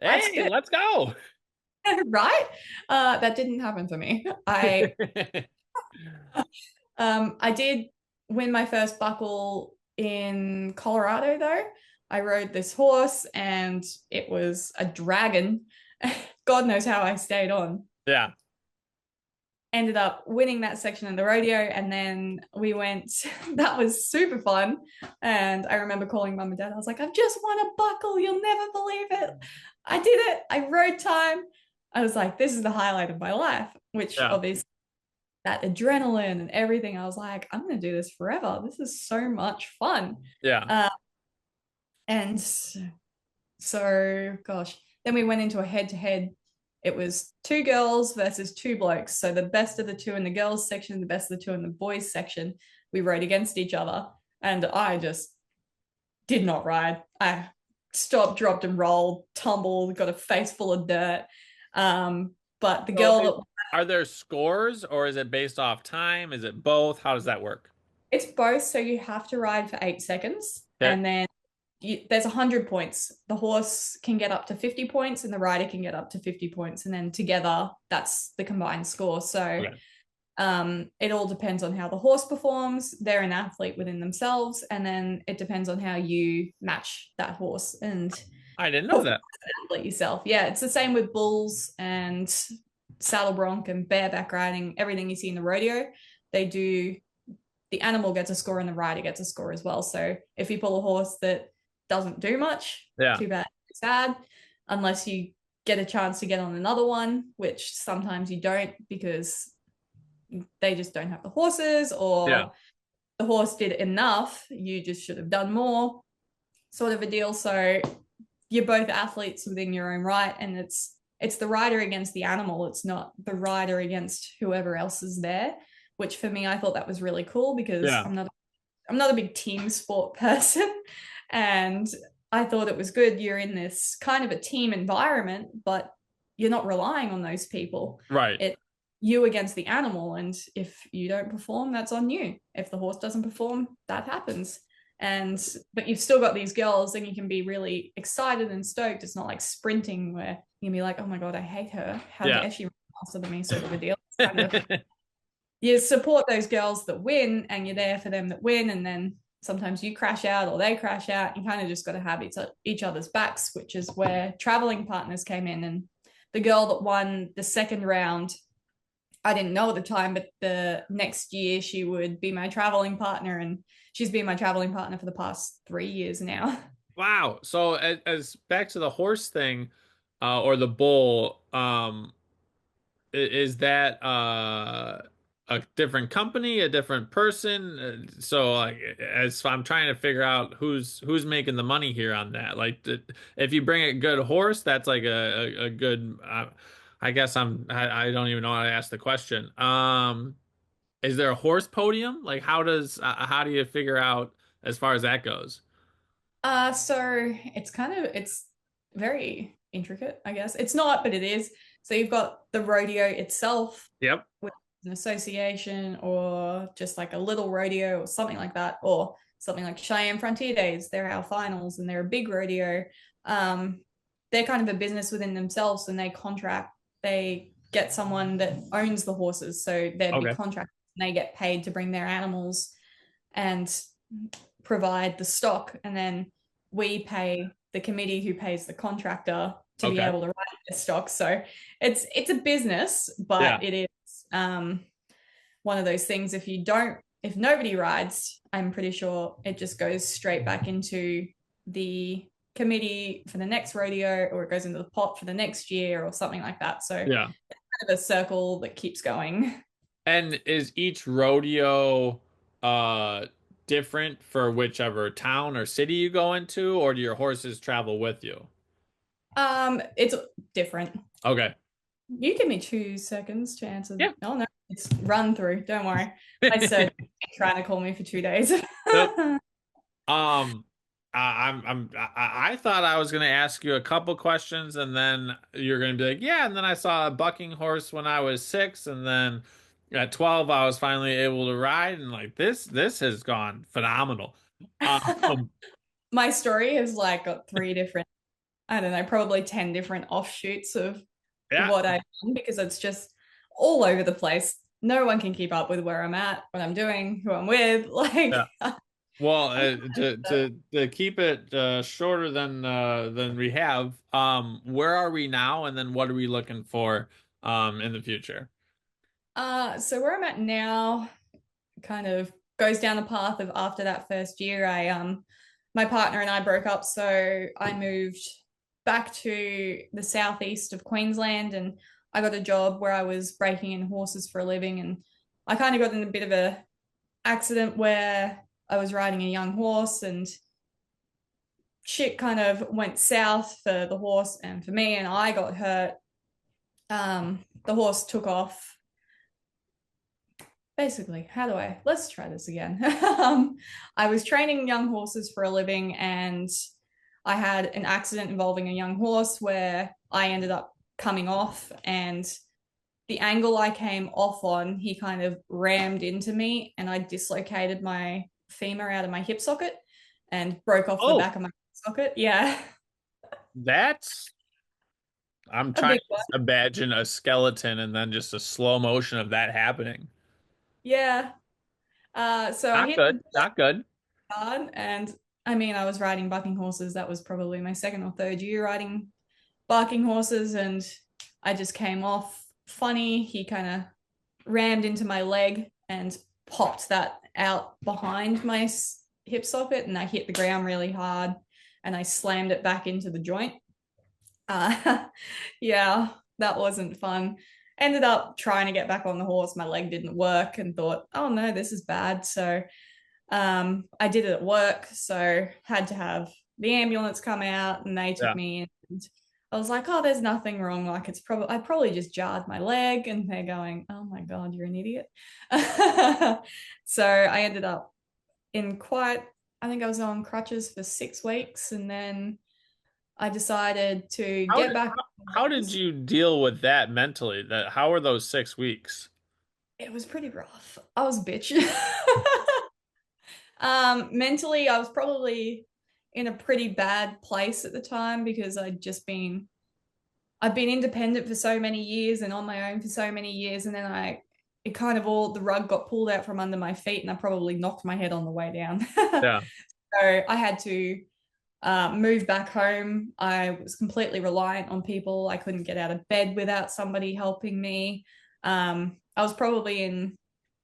Life's Hey, good, let's go. right? That didn't happen for me. I did win my first buckle in Colorado, though. I rode this horse and it was a dragon. God knows how I stayed on. Yeah. Ended up winning that section of the rodeo, and then we went. That was super fun. And I remember calling mum and dad. I was like, I've just won a buckle. You'll never believe it. I did it. I rode time. I was like, this is the highlight of my life, which Yeah. obviously that adrenaline and everything. I was like, I'm going to do this forever. This is so much fun. Yeah. Uh, and so, gosh, then we went into a head to head. It was 2 girls versus 2 blokes. So the best of the two in the girls section, the best of the two in the boys section. We rode against each other. And I just did not ride. I stopped, dropped, and rolled, tumbled, got a face full of dirt. But the So girl that are there scores or is it based off time? Is it both? How does that work? it's both. So you have to ride for 8 seconds, Okay. and then there's 100 points. The horse can get up to 50 points, and the rider can get up to 50 points, and then together that's the combined score. So Okay. it all depends on how the horse performs. They're an athlete within themselves, and then it depends on how you match that horse and I didn't know perform that. as an athlete yourself. Yeah, it's the same with bulls and saddle bronc and bareback riding. Everything you see in the rodeo, they do. The animal gets a score and the rider gets a score as well. So if you pull a horse that doesn't do much, Yeah. too bad, sad, unless you get a chance to get on another one, which sometimes you don't because they just don't have the horses, Yeah. or the horse did enough, you just should have done more, sort of a deal. So you're both athletes within your own right, and it's the rider against the animal. It's not the rider against whoever else is there, which for me I thought that was really cool because Yeah. I'm not a big team sport person, and I thought it was good. You're in this kind of a team environment, but you're not relying on those people. Right. It you against the animal, and if you don't perform, that's on you. If the horse doesn't perform, that happens. And but you've still got these girls, and you can be really excited and stoked. It's not like sprinting where you can be like, oh my god, I hate her. How Yeah. dare she run faster than me, sort of a deal. It's kind of you support those girls that win, and you're there for them that win, and then sometimes you crash out or they crash out. You kind of just got to have each other's backs, which is where traveling partners came in. And the girl that won the second round, I didn't know at the time, but the next year she would be my traveling partner, and she's been my traveling partner for the past 3 years now. Wow. So as back to the horse thing, or the bull, is that a different company, a different person? So like, as I'm trying to figure out who's making the money here on that. Like, if you bring a good horse, that's like a good. I guess I don't even know how to ask the question. Is there a horse podium? Like, how do you figure out as far as that goes? So it's very intricate, I guess. It's not, but it is. So you've got the rodeo itself, Yep. with an association or just like a little rodeo or something like that, or something like Cheyenne Frontier Days. They're our finals and they're a big rodeo. Um, they're kind of a business within themselves and they get someone that owns the horses. So they'd be Okay. contracted and they get paid to bring their animals and provide the stock. And then we pay the committee who pays the contractor to be Okay. able to ride their stock. So it's a business, Yeah. but it is one of those things. If nobody rides, I'm pretty sure it just goes straight back into the committee for the next rodeo, or it goes into the pot for the next year or something like that. So it's Yeah. kind of a circle that keeps going. And is each rodeo uh different for whichever town or city you go into, or do your horses travel with you? It's different. Okay. You give me 2 seconds to answer. Yeah. Oh no, it's run through. Don't worry. My surgeon's been trying to call me for 2 days. Nope. Um, I thought I was gonna ask you a couple questions, and then you're gonna be like, yeah. And then I saw a bucking horse when I was 6, and then at 12 I was finally able to ride, and like this has gone phenomenal. Um, My story has like got three different, I don't know, probably 10 different offshoots of yeah, what I've done because it's just all over the place. No one can keep up with where I'm at, what I'm doing, who I'm with. yeah. Like, Well, to keep it shorter than we have, where are we now, and then what are we looking for in the future? so where I'm at now kind of goes down the path of after that first year. My partner and I broke up, so I moved back to the southeast of Queensland, and I got a job where I was breaking in horses for a living, and I kind of got in a bit of a accident where I was riding a young horse and shit kind of went south for the horse and for me, and I got hurt. The horse took off. Basically, how do I? Let's try this again. I was training young horses for a living, and I had an accident involving a young horse where I ended up coming off, and the angle I came off on, he kind of rammed into me, and I dislocated my femur out of my hip socket and broke off the Oh, back of my socket. Yeah, that's I'm a trying big one. to imagine a skeleton and then just a slow motion of that happening. Yeah. So I Not hit good. the Not good. hard, and I mean, I was riding bucking horses. That was probably my second or third year riding barking horses, and I just came off funny. He kind of rammed into my leg and popped that out behind my hip socket, and I hit the ground really hard and I slammed it back into the joint. Uh, yeah, that wasn't fun. Ended up trying to get back on the horse. My leg didn't work and thought, oh no, this is bad. So I did it at work, so had to have the ambulance come out and they took Yeah. me in. And I was like, oh, there's nothing wrong. Like I probably just jarred my leg, and they're going, oh my God, you're an idiot. So I ended up in I think I was on crutches for 6 weeks, and then I decided to How get did back. how did you deal with that mentally? That how were those 6 weeks? It was pretty rough. I was a bitch. Mentally, I was probably in a pretty bad place at the time because I'd been independent for so many years and on my own for so many years, and then it kind of all the rug got pulled out from under my feet, and I probably knocked my head on the way down. Yeah. So I had to move back home. I was completely reliant on people. I couldn't get out of bed without somebody helping me. I was probably in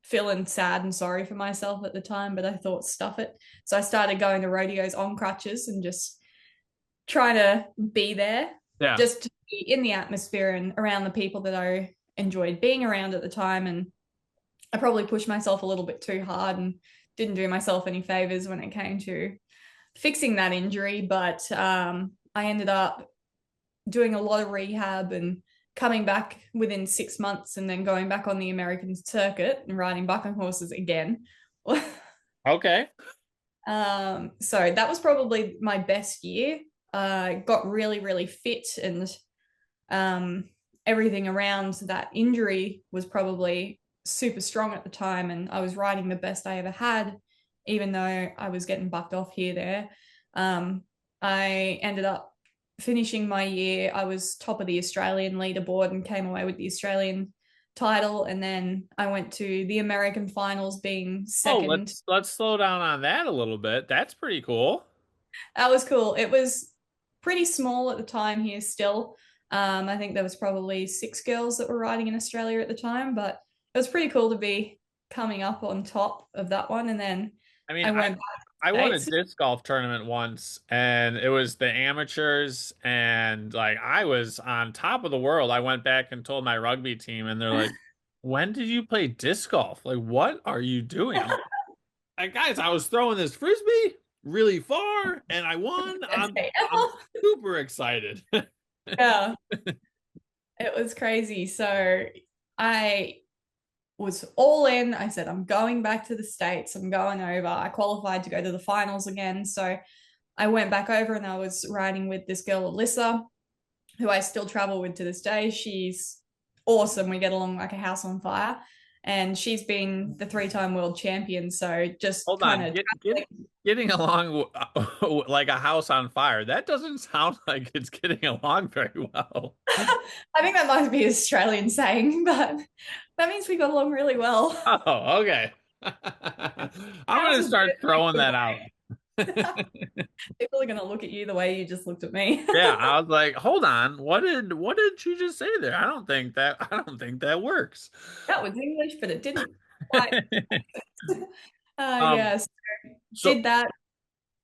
feeling sad and sorry for myself at the time, but I thought, stuff it. So I started going to rodeos on crutches and just trying to be there, Yeah. just to be in the atmosphere and around the people that I enjoyed being around at the time. And I probably pushed myself a little bit too hard and didn't do myself any favors when it came to fixing that injury. But I ended up doing a lot of rehab and coming back within 6 months and then going back on the American circuit and riding bucking horses again. Okay. So that was probably my best year. Got really, really fit, and um, everything around that injury was probably super strong at the time. And I was riding the best I ever had, even though I was getting bucked off here, there. I ended up finishing my year. I was top of the Australian leaderboard and came away with the Australian title. And then I went to the American finals being Oh, second. let's slow down on that a little bit. That's pretty cool. That was cool. It was pretty small at the time here still. I think there was probably 6 girls that were riding in Australia at the time, but it was pretty cool to be coming up on top of that one. And then I mean, I went I back won to a the States. disc golf tournament once, and it was the amateurs, and like I was on top of the world. I went back and told my rugby team, and they're like, "When did you play disc golf? Like, what are you doing?" I'm like, guys, I was throwing this frisbee really far, and I won. I'm super excited. Yeah, it was crazy. So I was all in. I said, I'm going back to the States. I'm going over. I qualified to go to the finals again. So I went back over and I was riding with this girl, Alyssa, who I still travel with to this day. She's awesome. We get along like a house on fire. And she's been the 3-time world champion. So just Hold kind on, of getting along like a house on fire. That doesn't sound like it's getting along very well. I think that might be an Australian saying, but that means we got along really well. Oh, okay. I'm House gonna is start throwing good. that out. People are going to look at you the way you just looked at me. Yeah, I was like, hold on, what did she just say there? I don't think that works. That was English, but it didn't quite. Um, Yes, so did that.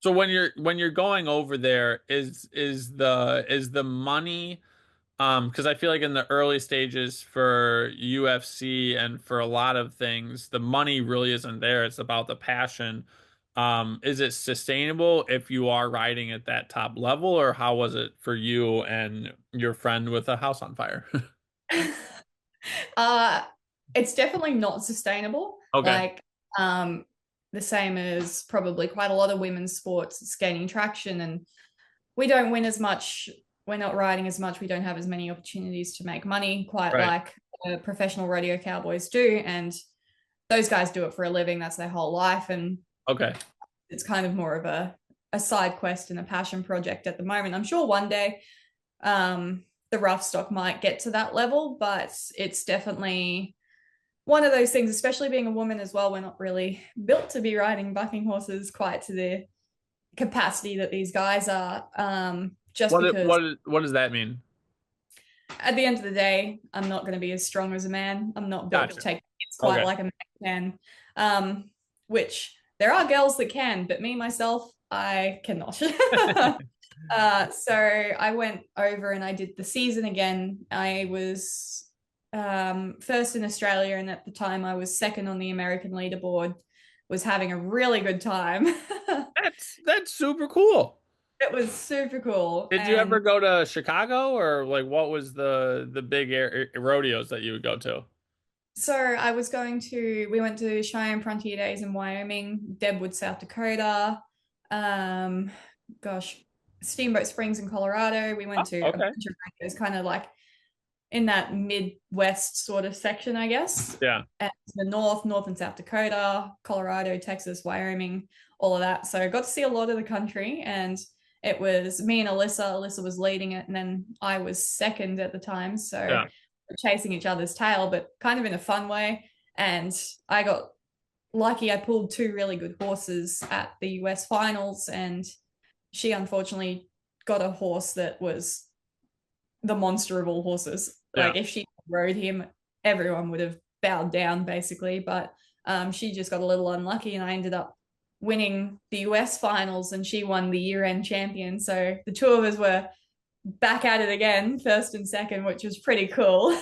so when you're going over there, is the money because I feel like in the early stages for UFC and for a lot of things, the money really isn't there. It's about the passion. Is it sustainable if you are riding at that top level, or how was it for you and your friend with a house on fire? Uh, it's definitely not sustainable. Okay, Like, um, the same as probably quite a lot of women's sports, it's gaining traction, and we don't win as much. We're not riding as much. We don't have as many opportunities to make money, quite right. like professional rodeo cowboys do. And those guys do it for a living. That's their whole life. And Okay. it's kind of more of a side quest and a passion project at the moment. I'm sure one day the rough stock might get to that level, but it's definitely one of those things, especially being a woman as well. We're not really built to be riding bucking horses quite to the capacity that these guys are. Just because What does that mean? at the end of the day, I'm not going to be as strong as a man. I'm not built to Gotcha. take hits quite Okay. like a man can. Which there are girls that can, but me myself, I cannot. So I went over and I did the season again. I was first in Australia, and at the time I was second on the American leaderboard. Was having a really good time. That's super cool. It was super cool, Did you ever and go to Chicago, or like what was the big rodeos that you would go to? so I was going to. We went to Cheyenne Frontier Days in Wyoming, Deadwood, South Dakota. Um, gosh, Steamboat Springs in Colorado. We Oh, went to a okay. bunch of rodeos, kind of like in that Midwest sort of section, I guess. Yeah. And the North and South Dakota, Colorado, Texas, Wyoming, all of that. So I got to see a lot of the country, and it was me and Alyssa. Alyssa was leading it, and then I was second at the time. So Yeah. we're chasing each other's tail, but kind of in a fun way. And I got lucky. I pulled two really good horses at the US finals, and she unfortunately got a horse that was the monster of all horses. Yeah. Like if she rode him, everyone would have bowed down basically. But she just got a little unlucky, and I ended up winning the US finals, and she won the year-end champion. So the two of us were back at it again, first and second, which was pretty cool.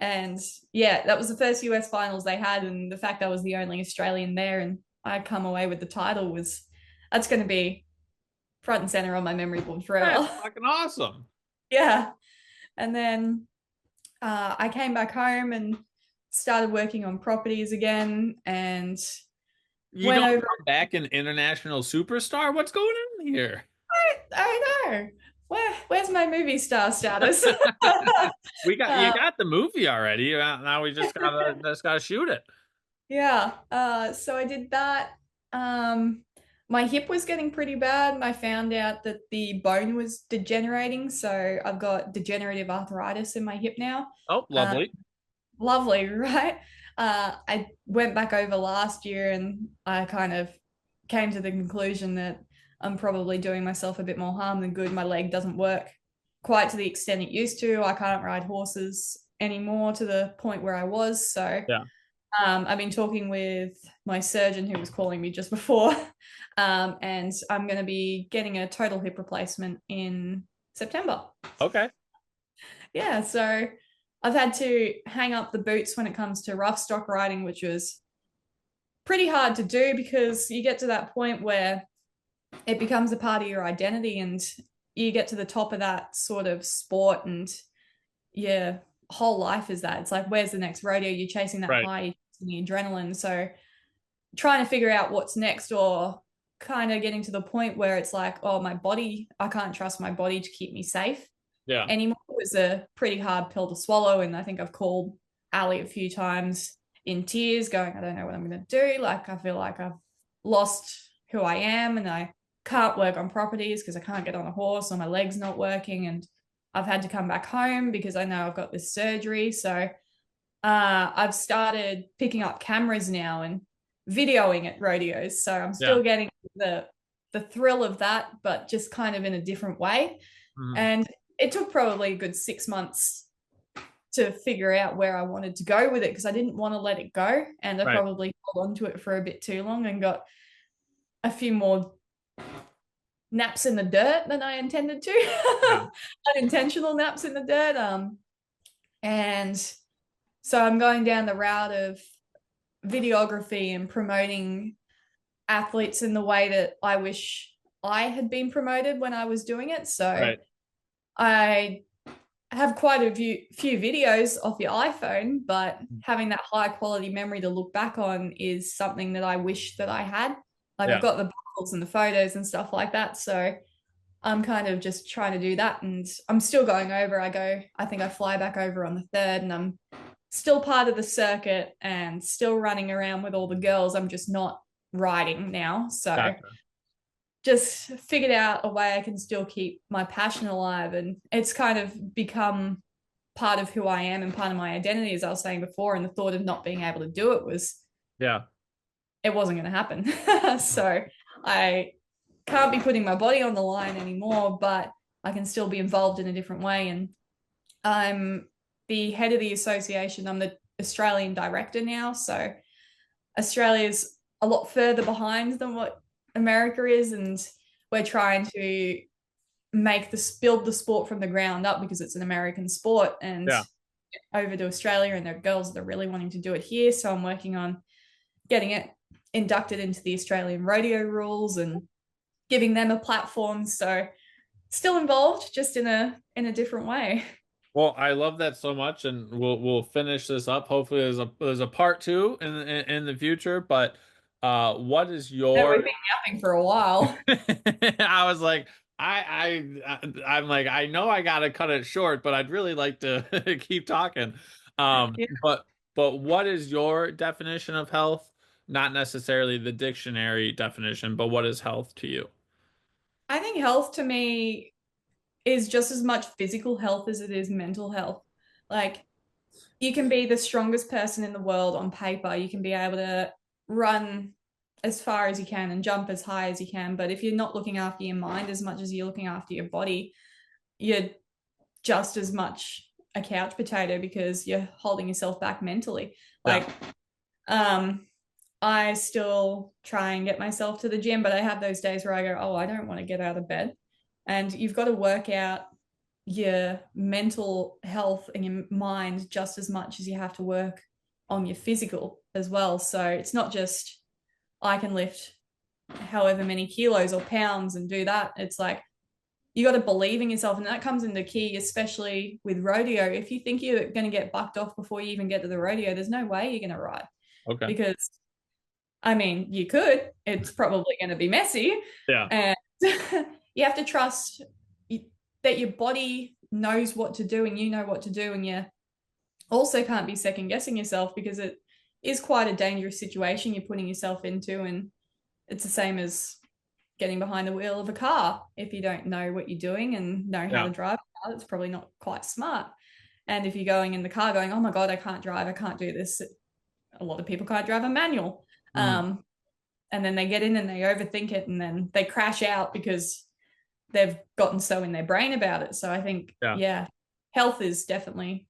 And yeah, that was the first US finals they had, and the fact I was the only Australian there and I come away with the title was that's going to be front and center on my memory board That's forever. fucking awesome. Yeah. And then I came back home and started working on properties again and You went don't over. come back an international superstar? What's going on here? I know. Where's my movie star status? We got you uh, got the movie already. Now we just gotta shoot it. yeah. So I did that. My hip was getting pretty bad, and I found out that the bone was degenerating. So I've got degenerative arthritis in my hip now. Oh, Uh, lovely. Lovely, right? I went back over last year and I kind of came to the conclusion that I'm probably doing myself a bit more harm than good. My leg doesn't work quite to the extent it used to. I can't ride horses anymore to the point where I was. So Yeah. I've been talking with my surgeon who was calling me just before, and I'm going to be getting a total hip replacement in September. Okay. Yeah, so I've had to hang up the boots when it comes to rough stock riding, which was pretty hard to do because you get to that point where it becomes a part of your identity and you get to the top of that sort of sport and your whole life is that. It's like, where's the next rodeo? You're chasing that Right. high, you're chasing the adrenaline. So trying to figure out what's next or kind of getting to the point where it's like, oh, my body, I can't trust my body to keep me safe Yeah. anymore was a pretty hard pill to swallow. And I think I've called Ali a few times in tears, going, I don't know what I'm going to do. Like, I feel like I've lost who I am and I can't work on properties because I can't get on a horse or my leg's not working. And I've had to come back home because I know I've got this surgery. So I've started picking up cameras now and videoing at rodeos. So I'm Yeah. still getting the thrill of that, but just kind of in a different way. Mhm. And it took probably a good 6 months to figure out where I wanted to go with it because I didn't want to let it go. And I Right. probably held on to it for a bit too long and got a few more naps in the dirt than I intended Yeah. to. Unintentional naps in the dirt. And so I'm going down the route of videography and promoting athletes in the way that I wish I had been promoted when I was doing it. So Right. I have quite a few videos off your iPhone, but having that high quality memory to look back on is something that I wish that I had. Like I've Yeah. got the bubbles and the photos and stuff like that. So I'm kind of just trying to do that. And I'm still going over. I think I fly back over on the third and I'm still part of the circuit and still running around with all the girls. I'm just not riding now. So Gotcha. just figured out a way I can still keep my passion alive. And it's kind of become part of who I am and part of my identity, as I was saying before. And the thought of not being able to do it was, Yeah. it wasn't going to happen. So I can't be putting my body on the line anymore, but I can still be involved in a different way. And I'm the head of the association. I'm the Australian director now. So Australia's a lot further behind than what America is. And we're trying to make this build the sport from the ground up because it's an American sport and Yeah. over to Australia and there are girls that are really wanting to do it here. So I'm working on getting it inducted into the Australian rodeo rules and giving them a platform. So still involved, just in a different way. Well, I love that so much, and we'll finish this up. Hopefully, there's a part two in the future. But what is Yeah, we've your? been yapping for a while. I was like, I'm like, I know I gotta cut it short, but I'd really like to keep talking. Yeah. But what is your definition of health? Not necessarily the dictionary definition, but what is health to you? I think health to me is just as much physical health as it is mental health. Like you can be the strongest person in the world on paper. You can be able to run as far as you can and jump as high as you can. But if you're not looking after your mind as much as you're looking after your body, you're just as much a couch potato because you're holding yourself back mentally. Yeah. Like, um, I still try and get myself to the gym, but I have those days where I go, oh, I don't want to get out of bed. And you've got to work out your mental health and your mind just as much as you have to work on your physical as well. So it's not just I can lift however many kilos or pounds and do that. It's like you got to believe in yourself. And that comes into key, especially with rodeo. If you think you're going to get bucked off before you even get to the rodeo, there's no way you're going to ride Okay. because, I mean, you could. It's probably going to be messy. Yeah. And you have to trust that your body knows what to do and you know what to do. And you also can't be second guessing yourself because it is quite a dangerous situation you're putting yourself into. And it's the same as getting behind the wheel of a car. If you don't know what you're doing and know how Yeah. to drive a car, it's probably not quite smart. And if you're going in the car going, oh my God, I can't drive, I can't do this. A lot of people can't drive a manual. Mm. And then they get in and they overthink it and then they crash out because they've gotten so in their brain about it. So I think, Yeah. yeah, health is definitely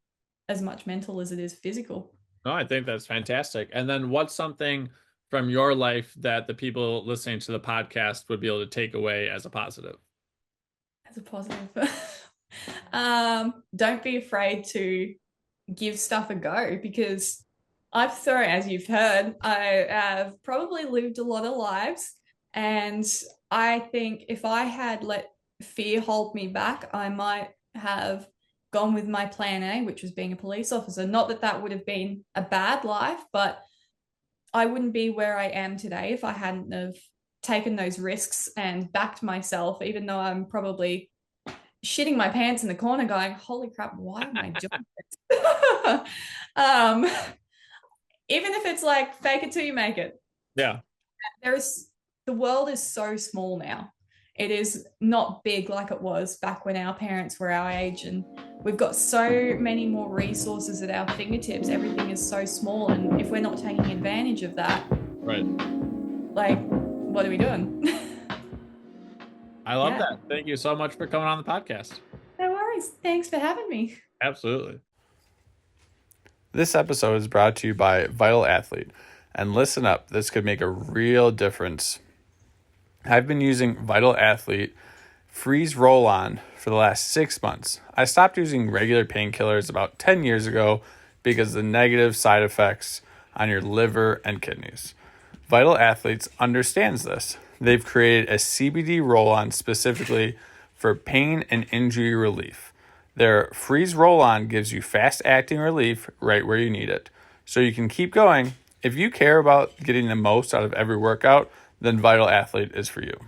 as much mental as it is physical. No, I think that's fantastic. And then what's something from your life that the people listening to the podcast would be able to take away as a positive? As a positive, don't be afraid to give stuff a go because I've thrown, as you've heard, I have probably lived a lot of lives. And I think if I had let fear hold me back, I might have gone with my plan A, which was being a police officer. Not that that would have been a bad life, but I wouldn't be where I am today if I hadn't have taken those risks and backed myself, even though I'm probably shitting my pants in the corner going, holy crap, why am I doing this? um, even if it's like fake it till you make it. Yeah. There's the world is so small now. It is not big like it was back when our parents were our age, and we've got so many more resources at our fingertips. Everything is so small, and if we're not taking advantage of that, Right. like, what are we doing? I love Yeah. that. Thank you so much for coming on the podcast. No worries. Thanks for having me. Absolutely. This episode is brought to you by Vital Athlete. And listen up, this could make a real difference. I've been using Vital Athlete Freeze Roll On for the last 6 months. I stopped using regular painkillers about 10 years ago because of the negative side effects on your liver and kidneys. Vital Athletes understands this. They've created a CBD roll-on specifically for pain and injury relief. Their Freeze Roll-On gives you fast-acting relief right where you need it, so you can keep going. If you care about getting the most out of every workout, then Vital Athlete is for you.